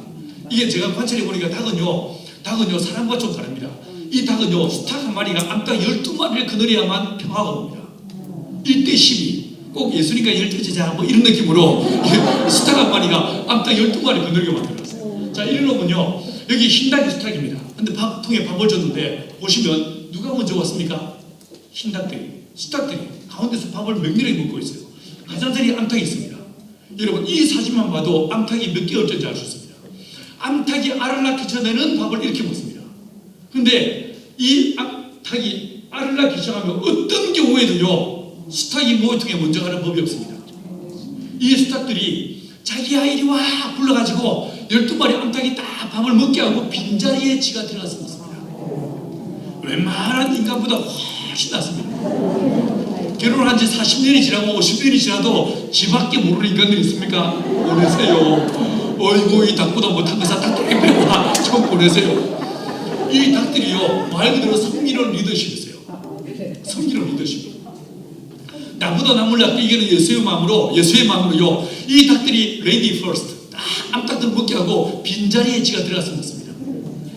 이게 제가 관찰해 보니까 닭은요 사람과 좀 다릅니다. 이 닭은요 수탉 한 마리가 암탉 12마리를 거느려야만 평화가 옵니다. 1대12 꼭 예수니까 12제자 뭐 이런 느낌으로 수탉 한 마리가 암탉 12마리 거느리게 만들었어요. 자 이러면요 여기 흰 닭이 수탉입니다. 근데 통에 밥을 줬는데 보시면 누가 먼저 왔습니까? 흰 닭들이, 수탉들이 가운데서 밥을 맹렬하게 먹고 있어요. 가장자리에 암탉이 있습니다. 여러분 이 사진만 봐도 암탉이 몇 개월째인지 알 수 있습니다. 암탉이 알을 낳기 전에는 밥을 이렇게 먹습니다. 근데 이 암탉이 알을 낳기 시작하면 어떤 경우에도요 수탉이 모통에 먼저 가는 법이 없습니다. 이 수탉들이 자기야 이리 와 불러가지고 12마리 암탉이 다 밥을 먹게 하고 빈자리에 지가 들어가서 먹습니다. 웬만한 인간보다 훨씬 낫습니다. 결혼한 지 40년이 지나고 50년이 지나도 지밖에 모르는 인간들이 있습니까? 보내세요. 어이구 이 닭보다 못한 거사 닭들에게 배워라 좀 보내세요. 이 닭들이요 말 그대로 성기를 리더십이세요. 성기를 리더십. 나보다 남을 낫게 이기는 예수의 마음으로요 이 닭들이 레이디 퍼스트 딱 암탉들 먹게 하고 빈자리에 지가 들어가서 먹습니다.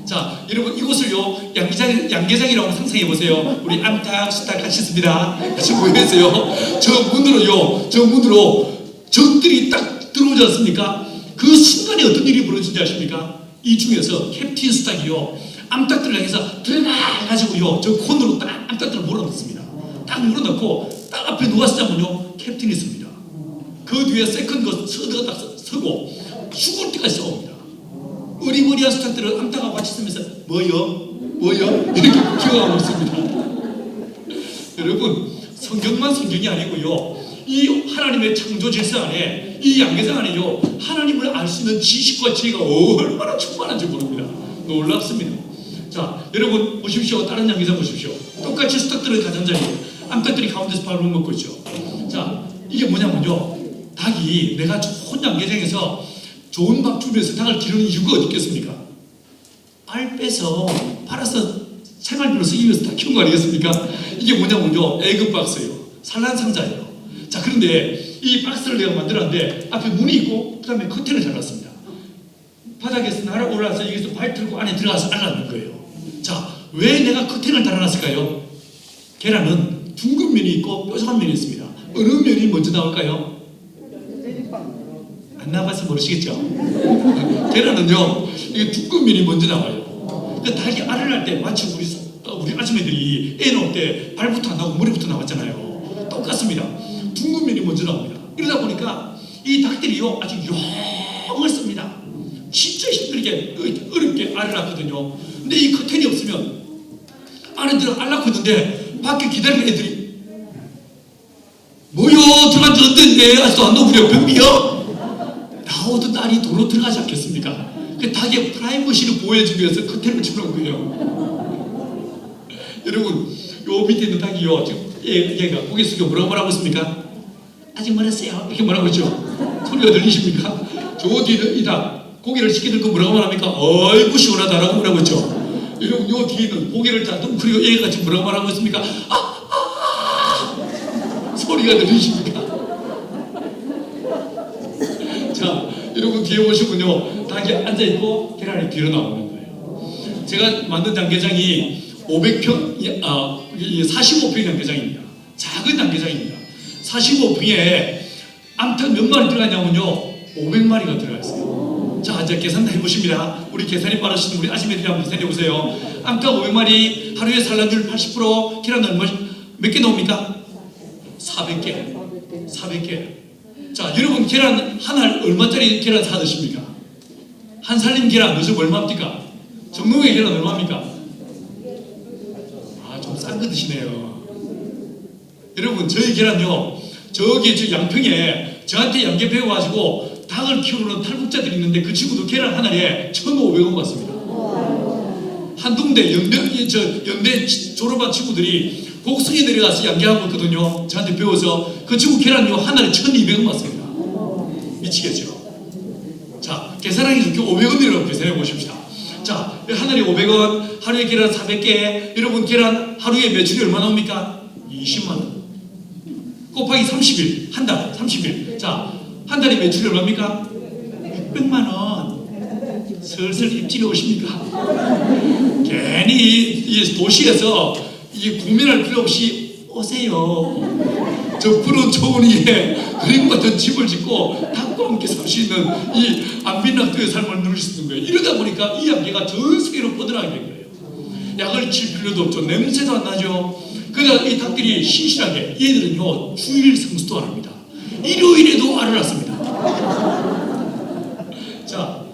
자 여러분 이곳을요 양계장이라고 상상해 보세요. 우리 암탉 수탉 같이 있습니다. 같이 모여있어요. 저 문으로 적들이 딱 들어오지 않습니까? 그 순간에 어떤 일이 벌어진지 아십니까? 이 중에서 캡틴 수탉이요 암탉들을 향해서 들어가가지고요 저 콘으로 딱 암탉들을 몰아넣습니다. 딱 물어넣고 딱 앞에 누가 서자면요 캡틴이 있습니다. 그 뒤에 세컨드 서드가 딱 서고 죽을 때까지 싸웁니다. 어리버리한 수탉들은 암탉하고 같이 있으면서 뭐요? 이렇게 기억하고 있습니다. 여러분 성경만 성경이 아니고요 이 하나님의 창조 질서 안에 이 양계장 안에요 하나님을 알 수 있는 지식과 지혜가 얼마나 충만한지 모릅니다. 놀랍습니다. 자 여러분 보십시오. 다른 양계장 보십시오. 똑같이 수탉들은 가장자리에 암탉들이 가운데서 밥을 먹고 있죠. 자 이게 뭐냐면요 닭이 내가 좋은 양계장에서 좋은 밥 주면서 닭을 기르는 이유가 어디 있겠습니까? 알 빼서 팔아서 생활비로 쓰기 위해서 다 키운 거 아니겠습니까? 이게 뭐냐면요 에그박스예요. 산란상자예요. 자 그런데 이 박스를 내가 만들었는데 앞에 문이 있고 그 다음에 커튼을 달았습니다. 바닥에서 날아 올라와서 여기서 발 들고 안에 들어가서 알라는 거예요. 자 왜 내가 커튼을 달아놨을까요? 계란은 둥근 면이 있고 뾰족한 면이 있습니다. 어느 면이 먼저 나올까요? 안 나와서 모르시겠죠? 계란은요 이게 둥근 면이 먼저 나와요. 그 닭이 알을 날 때 마치 우리 아줌마들이 애 낳을 때 발부터 안 나오고 머리부터 나왔잖아요. 똑같습니다. 둥근 면이 먼저 나옵니다. 이러다 보니까 이 닭들이요 아주 용을 씁니다. 진짜 힘들게 어렵게 알을 낳거든요. 근데 이 커튼이 없으면 안에 들어 알 낳고 있는데 밖에 기다리는 애들이 뭐요 들어간 지 언젠데 아직도 안 나오구려 변비요? 나오던 알이 도로 들어가지 않겠습니까? 그 닭의 프라이버시를 보호해주기 위해서 커튼을 치는 거예요. 여러분 요 밑에 있는 닭이요 지금 얘가 고개 숙여 뭐라고 말하고 있습니까? 아직 멀었어요 이렇게 말하고 있죠. 소리가 들리십니까? 저 뒤에 이 닭 고개를 쉽게 들고 뭐라고 말합니까? 어이구 시원하다라고 말하고 있죠. 여러분 요 뒤에 있는 고개를 다 뚱그리고 얘가 지금 뭐라고 말하고 있습니까? 이해가 들리십니까? 자, 여러분 뒤에 보시면요, 닭이 앉아있고 계란이 뒤로 나오는 거예요. 제가 만든 양계장이 45평 양계장입니다. 작은 양계장입니다. 45평에 암탉 몇 마리 들어가냐면요, 500마리가 들어가 있어요. 자, 이제 계산 다 해보십니다. 우리 계산이 빠르신 우리 아줌마들이 한번 계산해 보세요. 암탉 500마리, 하루에 산란율 80%, 계란 몇 개 나옵니까? 400개. 400개. 자, 여러분 계란 한 알 얼마짜리 계란 사 드십니까? 한 살림 계란 요즘 얼마입니까? 정동의 계란 얼마입니까? 아, 좀 싼 거 드시네요. 여러분, 저희 계란요, 저기 저 양평에 저한테 양계 배워가지고 닭을 키우는 탈북자들이 있는데 그 친구도 계란 한 알에 1,500원 받습니다. 한동대 연대 졸업한 친구들이 곡성에 내려가서 양계하고 있거든요. 저한테 배워서 그 친구 계란요 한 알에 1,200원 받습니다. 미치겠죠? 자, 계산하기 좋게 500원이라고 계산해 보십시다. 자, 한 알에 500원, 하루에 계란 400개. 여러분 계란 하루에 매출이 얼마 나옵니까? 20만 원. 곱하기 30일, 한 달, 30일. 자, 한 달에 매출이 얼마입니까? 600만 원. 슬슬 입질이 오십니까? 괜히 이 도시에서 이 고민할 필요 없이 오세요. 저 푸른 초원 위에 그림 같은 집을 짓고 닭과 함께 살 수 있는 이 안빈낙도의 삶을 누릴 수 있는 거예요. 이러다 보니까 이 양계가 전 세계로 뻗어나가게 된 거예요. 약을 칠 필요도 없죠. 냄새도 안 나죠. 그러다 이 닭들이 신실하게, 얘들은요 주일 성수도 안 합니다. 일요일에도 알을 낳습니다. 자,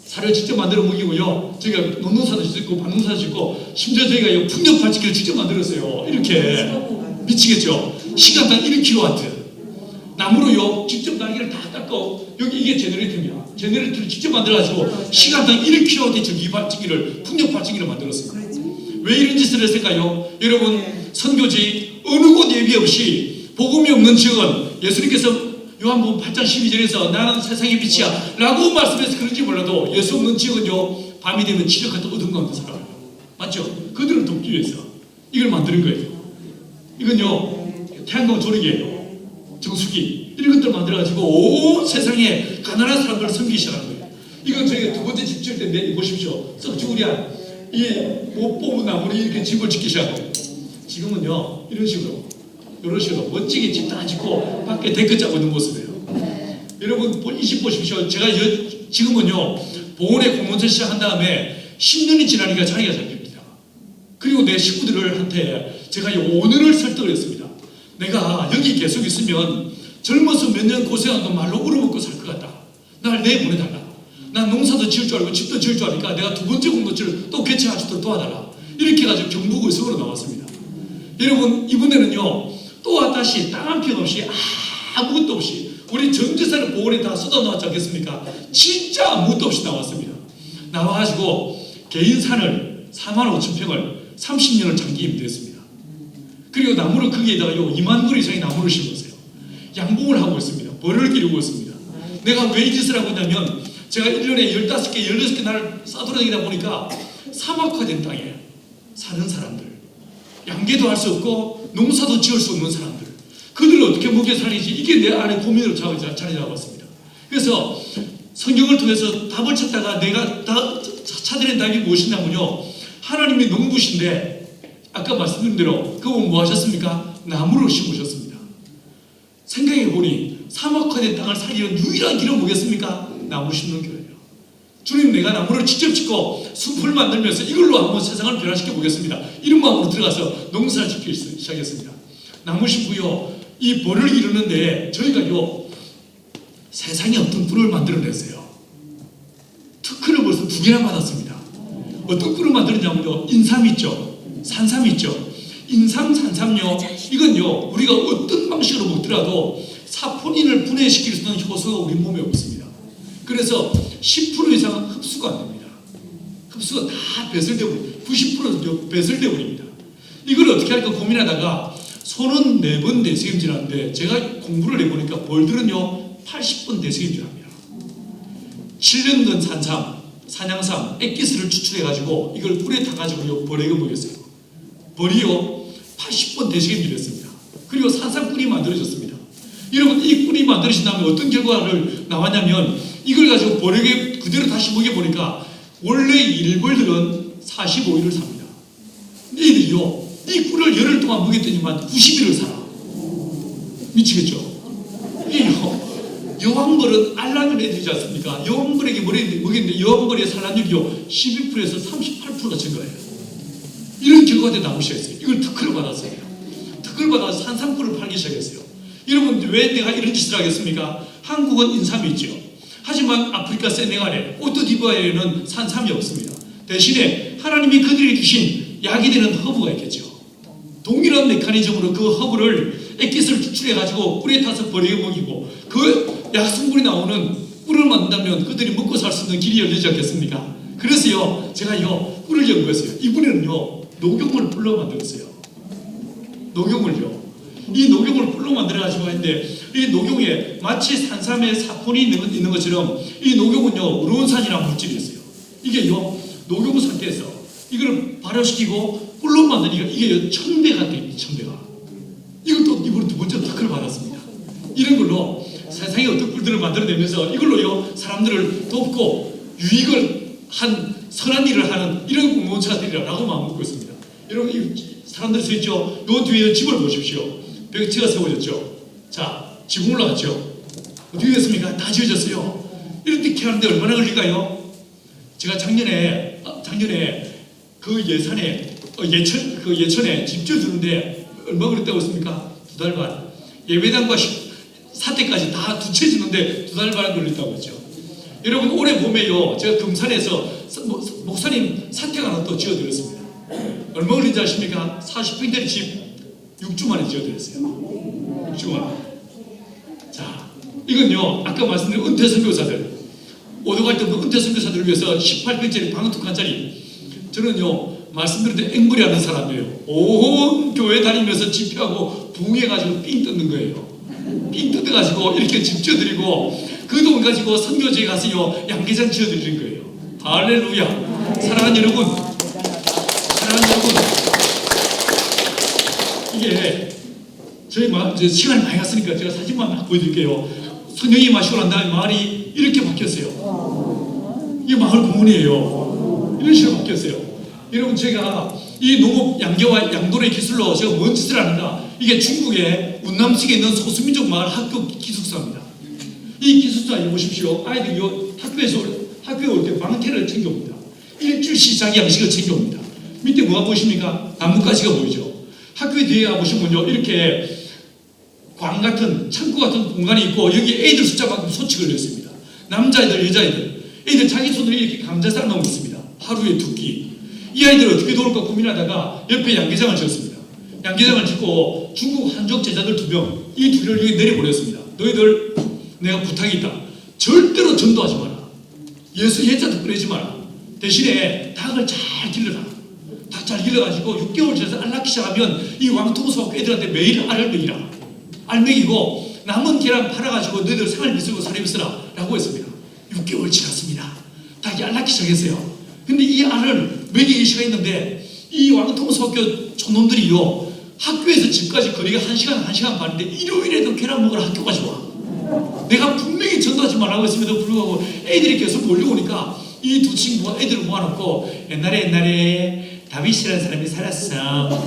살을 직접 만들어 먹이고요. 저희가 농농사도 짓고 반농사도 짓고 심지어 저희가 풍력 발전기를 직접 만들었어요. 이렇게 미치겠죠. 시간당 1kW. 나무로요 직접 날개를 다 깎고, 여기 이게 제너레이터입니다. 제너레이터를 직접 만들어가지고 시간당 1kW 전기 발전기를, 풍력 발전기를 만들었습니다. 왜 이런 짓을 했을까요? 여러분, 선교지 어느 곳 예비 없이 복음이 없는 지역은 예수님께서 요한복음 8장 12절에서 나는 세상의 빛이야 라고 말씀해서 그런지 몰라도 예수 없는 지역은요 밤이 되면 지력 같은 어둠 가운데 살아요. 맞죠? 그들을 돕기 위해서 이걸 만드는 거예요. 이건요 태양광 조리개예요. 정수기 이런 것들 만들어가지고 온 세상에 가난한 사람들을 섬기기 시작하는 거예요. 이건 저희가 두 번째 집 지을 때인데 보십시오. 썩주구리한 이 못 뽑은 나무로 이렇게 집을 짓기 시작해요. 지금은요 이런 식으로 멋지게 집 다 짓고 밖에 데크 짜고 있는 모습이에요. 여러분 이 집 보십시오. 제가 지금은요 봉원에 공무원 시작한 다음에 10년이 지나니까 자리가 잡힙니다. 그리고 내 식구들한테 제가 오늘을 설득을 했습니다. 내가 여기 계속 있으면 젊어서 몇 년 고생한 건 말로 울어먹고 살 것 같다. 날 내보내달라. 난 농사도 지을 줄 알고 집도 지을 줄 아니까 내가 두 번째 공동체를 또 개최할 수 있도록 도와달라. 이렇게 해가지고 경북 의성으로 나왔습니다. 여러분 이번에는요 또 다시 땅 한 평 없이 아무것도 없이 우리 전 재산을 보원에 다 쏟아놓았지 않겠습니까? 진짜 아무것도 없이 나왔습니다. 나와가지고 개인 산을 45,000평을 30년을 장기 임대했습니다. 그리고 나무를 거기에다가요 2만 그루 이상의 나무를 심었어요. 양봉을 하고 있습니다. 벌을 기르고 있습니다. 내가 왜 이 짓을 하고 있냐면 제가 1년에 15개, 16개 나를 싸돌아다니다 보니까 사막화된 땅에 사는 사람들, 양계도 할 수 없고 농사도 지을 수 없는 사람들, 그들을 어떻게 먹여 살리지, 이게 내 안에 고민으로 자리 잡았습니다. 그래서 성경을 통해서 답을 찾다가 내가 찾아낸 답이 무엇이냐면요, 하나님이 농부신데 아까 말씀드린 대로 그분 뭐 하셨습니까? 나무를 심으셨습니다. 생각해보니 사막화된 땅을 살리는 유일한 길은 뭐겠습니까? 나무 심는 거예요. 주님, 내가 나무를 직접 짓고 숲을 만들면서 이걸로 한번 세상을 변화시켜 보겠습니다. 이런 마음으로 들어가서 농사를 짓기 시작했습니다. 나무 심고요, 이 벌을 이루는데 저희가요 세상에 없던 꿀을 만들어냈어요. 특허를 벌써 2개나 받았습니다. 어떤 꿀을 만들었냐면요, 인삼 있죠, 산삼 있죠. 인삼, 산삼요, 이건요 우리가 어떤 방식으로 먹더라도 사포닌을 분해시킬 수 있는 효소가 우리 몸에 없습니다. 그래서 10% 이상은 흡수가 안 됩니다. 흡수가 다 배설되어 버립니다. 90% 배설되어 버립니다. 이걸 어떻게 할까 고민하다가 소는 4번 내세김질하는데 제가 공부를 해보니까 벌들은요 80번 내세김질합니다. 7년 된 산삼, 산양삼, 액기스를 추출해가지고 이걸 꿀에 타가지고 벌에게 먹였어요. 벌이요 80번 내세김질했습니다. 그리고 산삼꿀이 만들어졌습니다. 여러분, 이 꿀이 만들어진 다음에 어떤 결과를 나왔냐면 이걸 가지고 버르게 그대로 다시 먹여보니까 원래 일벌들은 45일을 삽니다. 얘들이요, 이 꿀을 열흘 동안 먹였더니만 90일을 살아. 미치겠죠? 이요, 여왕벌은 알라는 애들이지 않습니까? 여왕벌에게 먹였는데 여왕벌의 산란율이요 12%에서 38%가 증가해요. 이런 결과가 나오기 시작했어요. 이걸 특허를 받았어요. 특허를 받아서 산삼꿀을 팔기 시작했어요. 여러분, 왜 내가 이런 짓을 하겠습니까? 한국은 인삼이 있죠. 하지만 아프리카 세네갈에 코트디부아르에는 산삼이 없습니다. 대신에 하나님이 그들에게 주신 약이 되는 허브가 있겠죠. 동일한 메커니즘으로 그 허브를 액기스를 추출해가지고 꿀에 타서 버리게 먹이고 그 약성분이 나오는 꿀을 만든다면 그들이 먹고 살 수 있는 길이 열리지 않겠습니까? 그래서요, 제가 이거 꿀을 연구했어요. 이번에는요, 녹용을 꿀로 만들었어요. 녹용을요. 이 녹용을 꿀로 만들어가지고 했는데 이 녹용에 마치 산삼에 사폰이 있는 것처럼 이 녹용은요, 우르온산이라는 물질이 있어요. 이게요, 녹용 상태에서 이걸 발효시키고 꿀로 만드니까 이게 1000배가 됩니다. 1000배가. 이걸 또 이번에 두 번째 특허를 받았습니다. 이런 걸로 세상에 어떤 꿀들을 만들어내면서 이걸로요, 사람들을 돕고 유익을 한 선한 일을 하는 이런 공무원차들이라고 마음먹고 있습니다. 여러분, 이 사람들이 서 있죠. 요 뒤에 집을 보십시오. 벽지가 세워졌죠. 자, 지붕 올라갔죠. 어떻게 됐습니까? 다 지어졌어요. 이렇게 하는데 얼마나 걸릴까요? 제가 작년에 그 예천에 집 지어주는데 얼마 걸렸다고 했습니까? 2달 반. 예배당과 사태까지 다 두 채 짓는데 2달 반 걸렸다고 했죠. 여러분, 올해 봄에요, 제가 금산에서 목사님 사택 하나 또 지어드렸습니다. 얼마 걸린지 아십니까? 40평짜리 집 6주 만에 지어드렸어요. 6주 만에. 자, 이건요, 아까 말씀드린 은퇴 선교사들, 오도 갈 때 은퇴 선교사들을 위해서 18평짜리 방 2칸짜리. 저는요, 말씀드릴 때 앵벌이 하는 사람이에요. 온 교회 다니면서 집회하고 부흥해가지고 삥 뜯는 거예요. 삥 뜯어가지고 이렇게 집 지어드리고 그 돈 가지고 선교지에 가서요, 양계장 지어드리는 거예요. 할렐루야. 사랑하는 여러분, 이게 저희 시간이 많이 갔으니까 제가 사진만 보여드릴게요. 성령이 마시고 난 다음에 마을이 이렇게 바뀌었어요. 이게 마을 공원이에요. 이런 식으로 바뀌었어요. 여러분, 제가 이 농업 양계와 양도의 기술로 제가 뭔 짓을 하는가? 이게 중국의 운남sik에 있는 소수민족 마을 학교 기숙사입니다. 이 기숙사에 보십시오. 아이들이 학교에 올 때 망태를 챙겨옵니다. 일주일씩 자기 양식을 챙겨옵니다. 밑에 뭐가 보십니까? 나뭇가지가 보이죠. 학교 뒤에 가보시면요, 이렇게 광 같은 창고 같은 공간이 있고 여기 애들 숫자만큼 소치 걸렸습니다. 남자애들, 여자애들, 애들 자기 손으로 이렇게 감자 삶아 먹습니다. 하루에 2끼. 이 아이들 어떻게 도울까 고민하다가 옆에 양계장을 지었습니다. 양계장을 짓고 중국 한족 제자들 2명, 이 둘을 여기 내려보냈습니다. 너희들, 내가 부탁이 있다. 절대로 전도하지 마라. 예수 예자도 뿌리지 마라. 대신에 닭을 잘 길러라. 닭 잘 길러가지고 6개월 지나서 알 낳기 시작하면 이 왕통수하고 애들한테 매일 알을 먹이라. 알 먹이고 남은 계란 팔아가지고 너희들 생활 미술고 사례비 쓰라 라고 했습니다. 6개월 지났습니다. 닭이 알 낳기 시작했어요. 근데 이 알을 먹이기 시작했는데 이 왕통수학교 촌놈들이요, 학교에서 집까지 거리가 1시간 반인데 일요일에도 계란 먹으러 학교까지 와. 내가 분명히 전도하지 말라고 했음에도 불구하고 애들이 계속 몰려오니까 이 두 친구가 애들을 모아놓고 옛날에 다윗이라는 사람이 살았어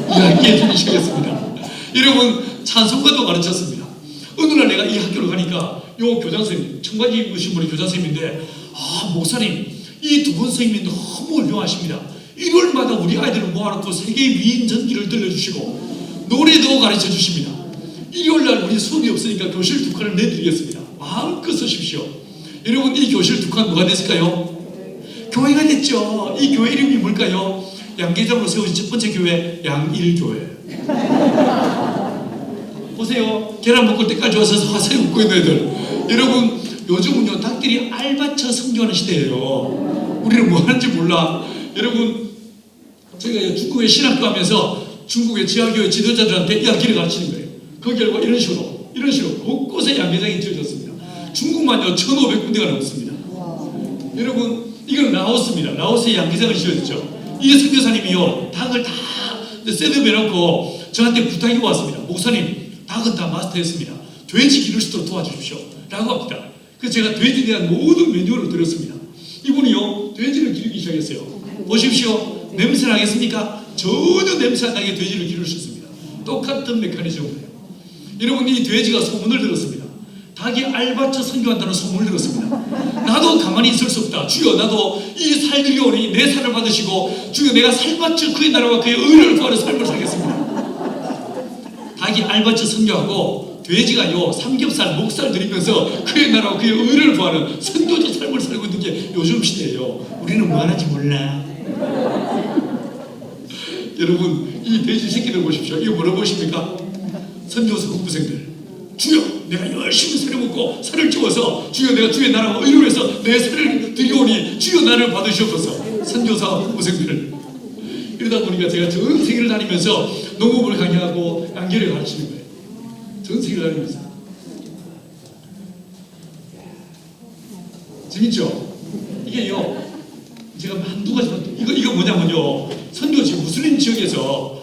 이야기해 주기 시작했습니다. 여러분, 찬송가도 가르쳤습니다. 어느 날 내가 이 학교를 가니까 요 교장선생님, 청바지 입으신 분이 교장선생님인데, 목사님, 이 두 분 선생님이 너무 훌륭하십니다. 일요일마다 우리 아이들을 모아놓고 세계 위인 전기를 들려주시고 노래도 가르쳐 주십니다. 일요일날 우리 수업이 없으니까 교실 2칸을 내드리겠습니다. 마음껏 쓰십시오. 여러분, 이 교실 2칸 뭐가 됐을까요? 교회가 됐죠. 이 교회 이름이 뭘까요? 양계장으로 세워진 첫 번째 교회, 양일교회. 보세요. 계란 먹을 때까지 와서 화사히 웃고 있는 애들. 여러분, 요즘은요, 닭들이 알바처 성교하는 시대예요. 우리는 뭐 하는지 몰라. 여러분, 제가 중국에 신학교 하면서 중국의 지하교회 지도자들한테 이야기를 가르치는 거예요. 그 결과 이런 식으로 곳곳에 양계장이 지어졌습니다. 중국만요 1,500군데가 넘습니다. 여러분, 이건 라오스입니다. 라오스에 양계장을 지어졌죠. 이 선교사님이요, 닭을 다 셋업해 놓고 저한테 부탁이 왔습니다. 목사님, 닭은 다 마스터했습니다. 돼지 기를 수도 도와주십시오 라고 합니다. 그래서 제가 돼지에 대한 모든 매뉴얼을 드렸습니다. 이분이요 돼지를 기르기 시작했어요. 보십시오. 냄새 나겠습니까? 전혀 냄새 안 나게 돼지를 기를 수 있습니다. 똑같은 메커니즘이에요. 여러분, 이 돼지가 소문을 들었습니다. 닭이 알바처 선교한다는 소문을 들었습니다. 나도 가만히 있을 수 없다. 주여, 나도 이 살들이 오니 내 살을 받으시고 주여, 내가 살바처 그의 나라와 그의 의를 구하는 삶을 살겠습니다. 닭이 알바처 선교하고 돼지가요 삼겹살, 목살 드리면서 그의 나라와 그의 의를 구하는 선교지 삶을 살고 있는 게 요즘 시대예요. 우리는 뭐 하는지 몰라. 여러분, 이 돼지 새끼들 보십시오. 이거 뭐라고 보십니까? 선교사 후보생들, 주여, 내가 열심히 살을 먹고 살을 찌워서 주여, 내가 주의 나라와 의를 위해서 내 살을 드리오니 주여, 나를 받으시옵소서. 선교사 후보생들. 이러다 보니까 제가 전 세계를 다니면서 농업을 강의하고 양계를 가르치는 거예요. 전 세계를 다니면서. 재밌죠? 이게요, 제가 한두 가지만, 이거 뭐냐면요, 선교지 무슬림 지역에서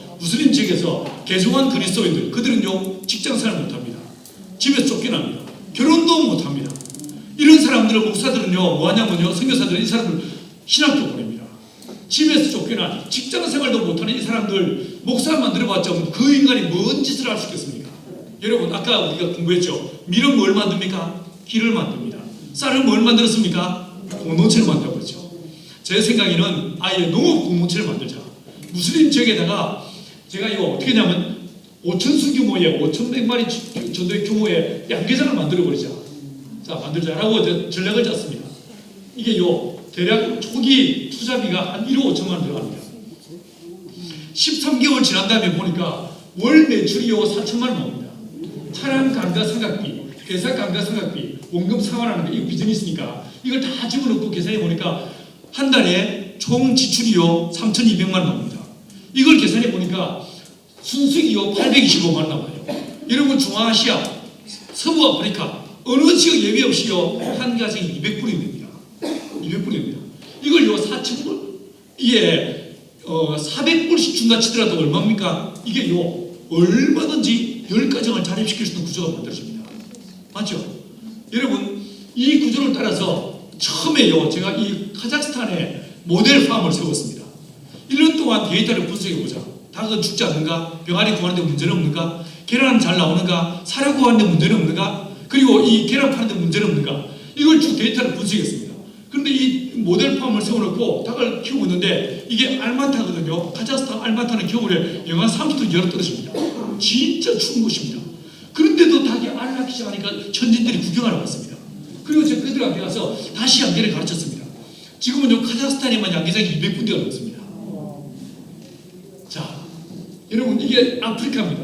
개종한 그리스도인들, 그들은요 직장생활 못합니다. 집에서 쫓겨납니다. 결혼도 못합니다. 이런 사람들은 목사들은요 뭐하냐면요, 선교사들은 이 사람들 신학교 보냅니다. 집에서 쫓겨나 직장생활도 못하는 이 사람들 목사 만들어봤자 그 인간이 뭔 짓을 할 수 있겠습니까? 여러분, 아까 우리가 공부했죠. 밀은 뭘 만듭니까? 길을 만듭니다. 쌀은 뭘 만들었습니까? 공동체를 만들어버렸죠. 제 생각에는 아예 농업 공동체를 만들자. 무슬림 지역에다가 제가 이거 어떻게 하냐면 5,000수 규모의 5,100마리 정도의 규모의 양계장을 만들어버리자. 자, 만들자라고 전략을 짰습니다. 이게요 대략 초기 투자비가 한 1억 5천만 원 들어갑니다. 13개월 지난 다음에 보니까 월 매출이요 4천만 원 나옵니다. 차량 감가상각비, 회사 감가상각비, 원금 상환하는 거, 이거 비즈니스니까 이걸 다 집어넣고 계산해 보니까 한 달에 총 지출이요 3,200만 원 나옵니다. 이걸 계산해 보니까 순수익이요 825만 원 나와요. 여러분, 중앙아시아, 서부 아프리카 어느 지역 예외 없이요 한 가정이 200불이 됩니다. 200불입니다. 이걸요 4,000불, 이게 400불씩 준다 치더라도 얼마입니까? 이게요 얼마든지 10가정을 자립시킬 수 있는 구조가 만들어집니다. 맞죠? 여러분, 이 구조를 따라서 처음에요 제가 이 카자흐스탄에 모델 팜을 세웠습니다. 1년 동안 데이터를 분석해보자. 닭은 죽지 않는가? 병아리 구하는데 문제는 없는가? 계란은 잘 나오는가? 사료 구하는데 문제는 없는가? 그리고 이 계란 파는데 문제는 없는가? 이걸 쭉 데이터를 분석했습니다. 그런데 이 모델 팜을 세워놓고 닭을 키우고 있는데 이게 알마타거든요. 카자흐스탄 알마타는 겨울에 영하 30도 열어 떨어집니다. 진짜 추운 곳입니다. 그런데도 닭이 알을 낳기 시작하니까 천진들이 구경하러 왔습니다. 그리고 제가 그들한테 가서 다시 양계를 가르쳤습니다. 지금은요 카자흐스탄에만 양계장이 200군데가 넘습니다. 자, 여러분, 이게 아프리카입니다.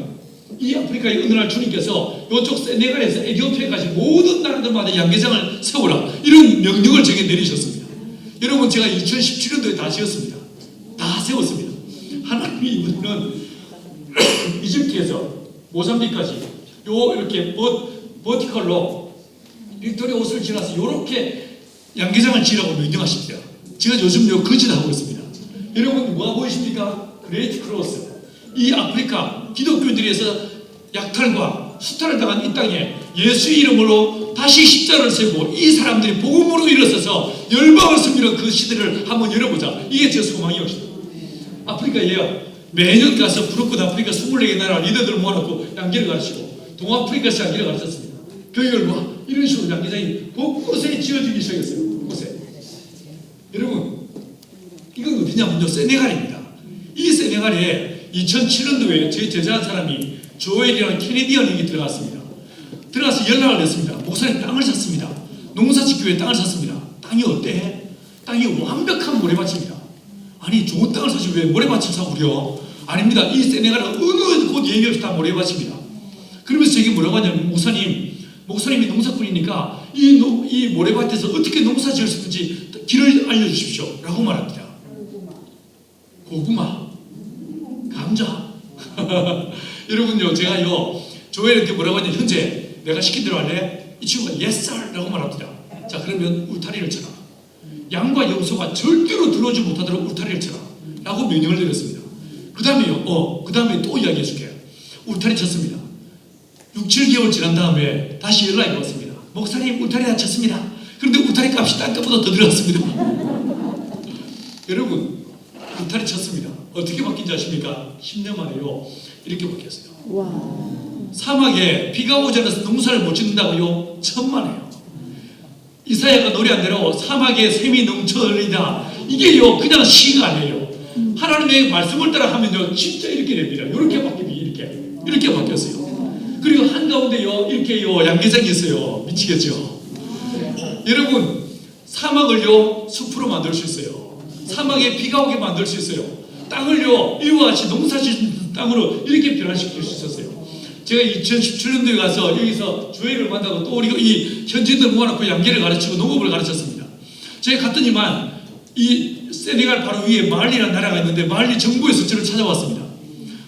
이 아프리카의 어느 날 주님께서 이쪽 세네갈에서 에티오피아까지 모든 나라들마다 양계장을 세우라, 이런 명령을 제게 내리셨습니다. 여러분, 제가 2017년도에 다 지었습니다. 다 세웠습니다. 하나님이 이분은 이집트에서 모잠비크까지 요 이렇게 버티컬로 빅토리아 옷을 지나서 이렇게 양계장을 지으라고 명령하십니다. 제가 요즘 그 짓 하고 있습니다. 여러분, 뭐가 보이십니까? 그레이트 크로스. 이 아프리카 기독교인들에서 약탈과 수탈을 당한 이 땅에 예수의 이름으로 다시 십자가를 세우고 이 사람들이 복음으로 일어서서 열방을 섬기는 그 시대를 한번 열어보자. 이게 제 소망이었습니다. 아프리카에요 매년 가서 프로크 아프리카 24개 나라 리더들 모아놓고 양계를 가르치고 동아프리카에서 양계를 가르쳤습니다. 그 결과 이런 식으로 양계장이 곳곳에 지어지기 시작했어요. 곳곳에. 여러분, 이건 어디냐면요 세네갈입니다. 이 세네갈에 2007년도에 제 제자한 사람이 조엘이라는 캐네디언이 들어갔습니다. 들어가서 연락을 했습니다. 목사님, 땅을 샀습니다. 농사짓기 위해 땅을 샀습니다. 땅이 어때? 땅이 완벽한 모래밭입니다. 아니, 좋은 땅을 사지 왜 모래밭을 사구려? 아닙니다. 이 세네갈은 어느 곳 얘기 없이 다 모래밭입니다. 그러면서 제게 뭐라고 하냐면, 목사님이 농사꾼이니까 이 모래밭에서 어떻게 농사 지을 수 있는지 길을 알려주십시오 라고 말합니다. 고구마, 감자. 여러분요, 제가요 조엘한테 뭐라고 하냐, 현재 내가 시킨 대로 할래? 이 친구가 yes sir 라고 말합니다. 자, 그러면 울타리를 쳐라. 양과 염소가 절대로 들어오지 못하도록 울타리를 쳐라 라고 명령을 내렸습니다. 그 다음에 또 이야기해 줄게요. 울타리 쳤습니다. 6, 7개월 지난 다음에 다시 연락이 왔습니다. 목사님, 울타리 다쳤습니다. 그런데 울타리 값이 딴 것보다 더 들어갔습니다. 여러분, 울타리 쳤습니다. 어떻게 바뀐지 아십니까? 10년 만에요. 이렇게 바뀌었어요. 와. 사막에 비가 오지 않아서 농사를 못 짓는다고요? 천만에요. 이사야가 노래한 대로 사막에 샘이 넘쳐흘리다. 이게요, 그냥 시가 아니에요. 하나님의 말씀을 따라 하면요, 진짜 이렇게 됩니다. 이렇게 바뀝니다. 이렇게 바뀌었어요. 그리고 한가운데요, 이렇게요, 양계장이 있어요. 미치겠죠? 여러분, 사막을요, 숲으로 만들 수 있어요. 사막에 비가 오게 만들 수 있어요. 땅을요, 이와 같이 농사 짓는 땅으로 이렇게 변화시킬 수 있었어요. 제가 2017년도에 가서 여기서 주회를 만나고 또 우리가 이 현지인들 모아놓고 양계를 가르치고 농업을 가르쳤습니다. 제가 갔더니만 이 세네갈 바로 위에 말리라는 나라가 있는데 말리 정부에서 저를 찾아왔습니다.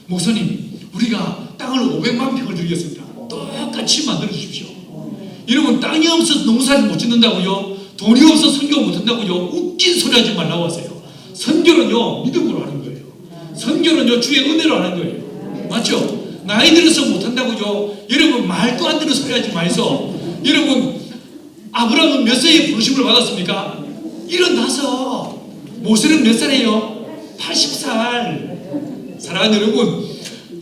목사님, 우리가 땅을 500만 평을 드리겠습니다. 똑같이 만들어 주십시오. 여러분, 땅이 없어서 농사를 못 짓는다고요? 돈이 없어서 선교 못 한다고요? 웃긴 소리 하지 말라고 하세요. 선교는요, 믿음으로 하는 거예요. 선교는요, 주의 은혜로 하는 거예요. 맞죠? 나이 들어서 못한다고요? 여러분, 말도 안 되는 소리 하지 마이소. 여러분, 아브라함은 몇 살에 부르심을 받았습니까? 75. 모세는 몇 살이에요? 80살. 사랑하는 여러분,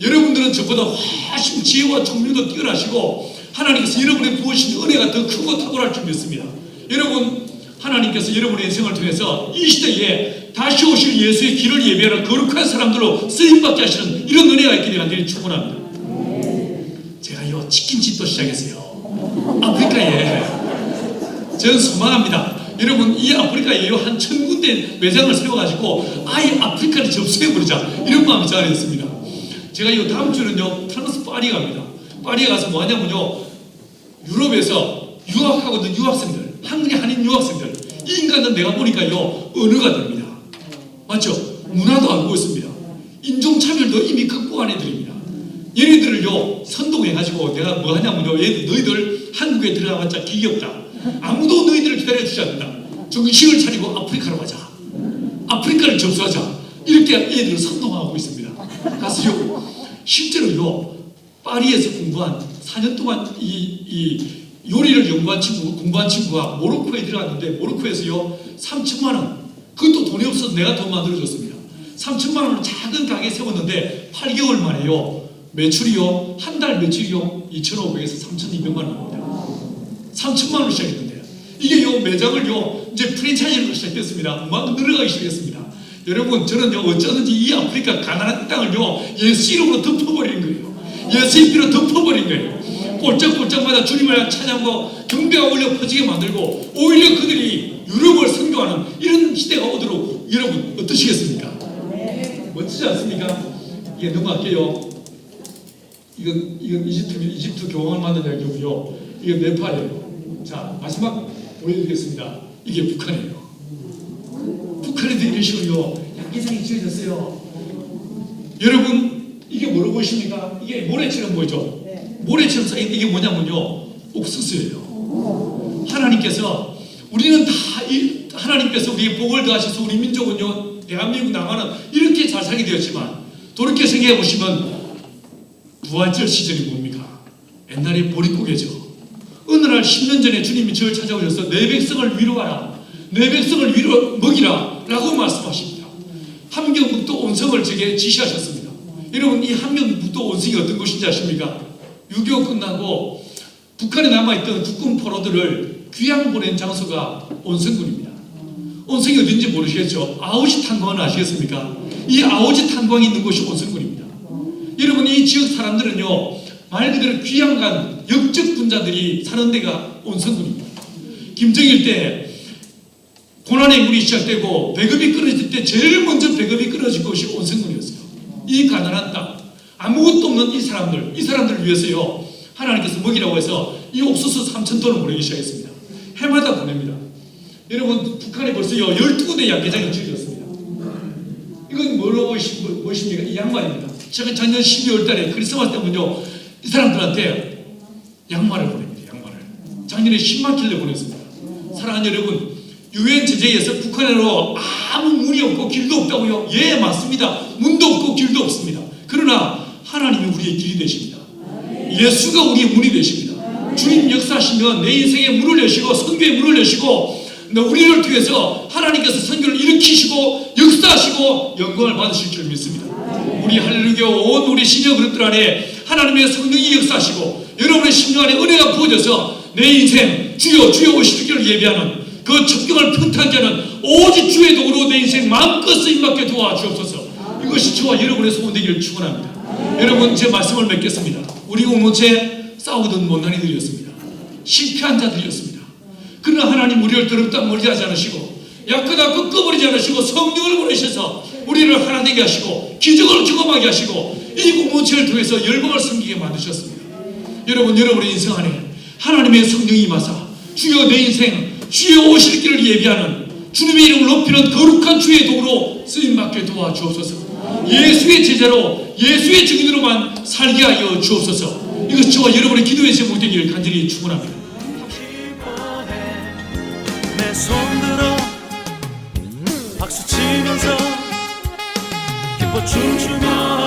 여러분들은 저보다 훨씬 지혜와 총명도 뛰어나시고 하나님께서 여러분의 부으신 은혜가 더 크고 탁월할 줄 믿습니다. 여러분, 하나님께서 여러분의 인생을 통해서 이 시대에 다시 오실 예수의 길을 예배하는 거룩한 사람들로 쓰임받게 하시는 이런 은혜가 있기를 간절히 축원합니다. 제가요, 치킨집도 시작했어요. 아프리카에. 저는 소망합니다. 여러분, 이 아프리카에요, 한 1000군데 매장을 세워가지고 아예 아프리카를 접수해버리자, 이런 마음이 제가 있습니다. 제가 이 다음 주는요, 프랑스 파리에 갑니다. 파리에 가서 뭐 하냐면요, 유럽에서 유학하고 있는 유학생들, 한인 유학생들, 이 인간들 내가 보니까요, 언어가 됩니다. 맞죠? 문화도 알고 있습니다. 인종차별도 이미 극복한 애들입니다. 얘네들을요, 선동해가지고 내가 뭐 하냐면요, 너희들 한국에 들어가봤자 기억다. 아무도 너희들을 기다려주지 않는다. 정신을 차리고 아프리카로 가자. 아프리카를 접수하자. 이렇게 애들을 선동하고 있습니다. 가서요, 실제로요, 파리에서 공부한 4년 동안 이 요리를 공부한 친구가 모로코에 들어갔는데, 모로코에서요, 3천만 원, 그것도 돈이 없어서 내가 돈 만들어줬습니다. 3천만 원을 작은 가게 세웠는데 8개월 만에요, 매출이요, 한 달 매출이요, 2,500에서 3,200만 원입니다. 3천만 원을 시작했는데요. 이게요, 매장을요, 이제 프랜차이즈로 시작했습니다. 막 늘어가기 시작했습니다. 여러분, 저는요, 어쩌든지 이 아프리카 가난한 땅을요, 예수 이름으로 덮어버리는 거예요. 예수의 피로 덮어버린 거예요. 꼴짝꼴짝마다 주님을 찬양하고 경배가 올려 퍼지게 만들고, 오히려 그들이 유럽을 선교하는 이런 시대가 오도록 여러분 어떠시겠습니까? 멋지지 않습니까? 이게 넘어갈게요. 이건 이집트 교황을 만든 이야기고요. 이게 네팔이에요. 자, 마지막 보여드리겠습니다. 이게 북한이에요. 북한에도 이런 식으로요, 양계장이 지어졌어요. 여러분, 이게 뭐라고 보십니까? 이게 모래처럼 보이죠? 모래처럼 쌓인 이게 뭐냐면요, 옥수수예요. 하나님께서, 우리는 다 하나님께서 우리에게 복을 더하셔서 우리 민족은요, 대한민국 남한은 이렇게 잘 살게 되었지만, 돌이켜 생각해 보시면 부활절 시절이 뭡니까? 옛날에 보릿고개죠. 어느 날 10년 전에 주님이 저를 찾아오셔서 내 백성을 위로하라, 내 백성을 먹이라 라고 말씀하십니다. 함경북도 온성을 제게 지시하셨습니다. 여러분, 이 함경북도 온성이 어떤 곳인지 아십니까? 6.25 끝나고 북한에 남아있던 국군 포로들을 귀양 보낸 장소가 온성군입니다. 온성이 어딘지 모르시겠죠? 아오지 탄광은 아시겠습니까? 이 아오지 탄광이 있는 곳이 온성군입니다. 여러분, 이 지역 사람들은요, 말 그대로 귀양 간 역적 분자들이 사는 데가 온성군입니다. 김정일 때 고난의 물이 시작되고 배급이 끊어질 때 제일 먼저 배급이 끊어질 곳이 온성군이었어요. 이 가난한 땅, 아무것도 없는 이 사람들을 위해서요, 하나님께서 먹이라고 해서 이 옥수수 3,000톤을 보내기 시작했습니다. 해마다 보냅니다. 여러분, 북한에 벌써요, 12군데 양계장이 지어졌습니다. 이건 뭐라고 보십니까? 이 양말입니다. 제가 작년 12월 달에 크리스마스 때문요, 이 사람들한테 양말을 보냅니다. 양말을. 작년에 10만 킬로 보냈습니다. 사랑하는 여러분, 유엔 제재에서 북한으로 아무 문이 없고 길도 없다고요? 예, 맞습니다. 문도 없고 길도 없습니다. 그러나 하나님이 우리의 길이 되십니다. 예수가 우리의 문이 되십니다. 주님 역사하시면 내 인생의 문을 여시고 선교의 문을 여시고 우리를 통해서 하나님께서 선교를 일으키시고 역사하시고 영광을 받으실 줄 믿습니다. 우리 할렐루야 온 우리 신여 그룹들 안에 하나님의 성령이 역사하시고 여러분의 심령 안에 은혜가 부어져서 내 인생 주여 주여 오실 길을 예비하는 그 적경을 평탄케 하는 오직 주의 도구로 내 인생 마음껏 쓰임받게 도와주옵소서. 이것이 저와 여러분의 소원 되기를 축원합니다. 여러분 제 말씀을 맺겠습니다. 우리 공동체 싸우던 못난이들이었습니다. 실패한 자들이었습니다. 그러나 하나님 우리를 더럽다 멀리 하지 않으시고 약하다 꺾어버리지 않으시고 성령을 보내셔서 우리를 하나 되게 하시고 기적을 경험하게 하시고 이 공동체를 통해서 열방을 섬기게 만드셨습니다. 여러분 여러분의 인생 안에 하나님의 성령이 임하사 주여 내 인생 주여 오실 길을 예비하는 주님의 이름을 높이는 거룩한 주의 도구로 쓰임받게 도와주옵소서. 예수의 제자로 예수의 증인으로만 살게 하여 주옵소서. 이것 저와 여러분의 기도의 제목 되기를 간절히 축원합니다. 내 손들어 박수 치면서 기뻐 춤추며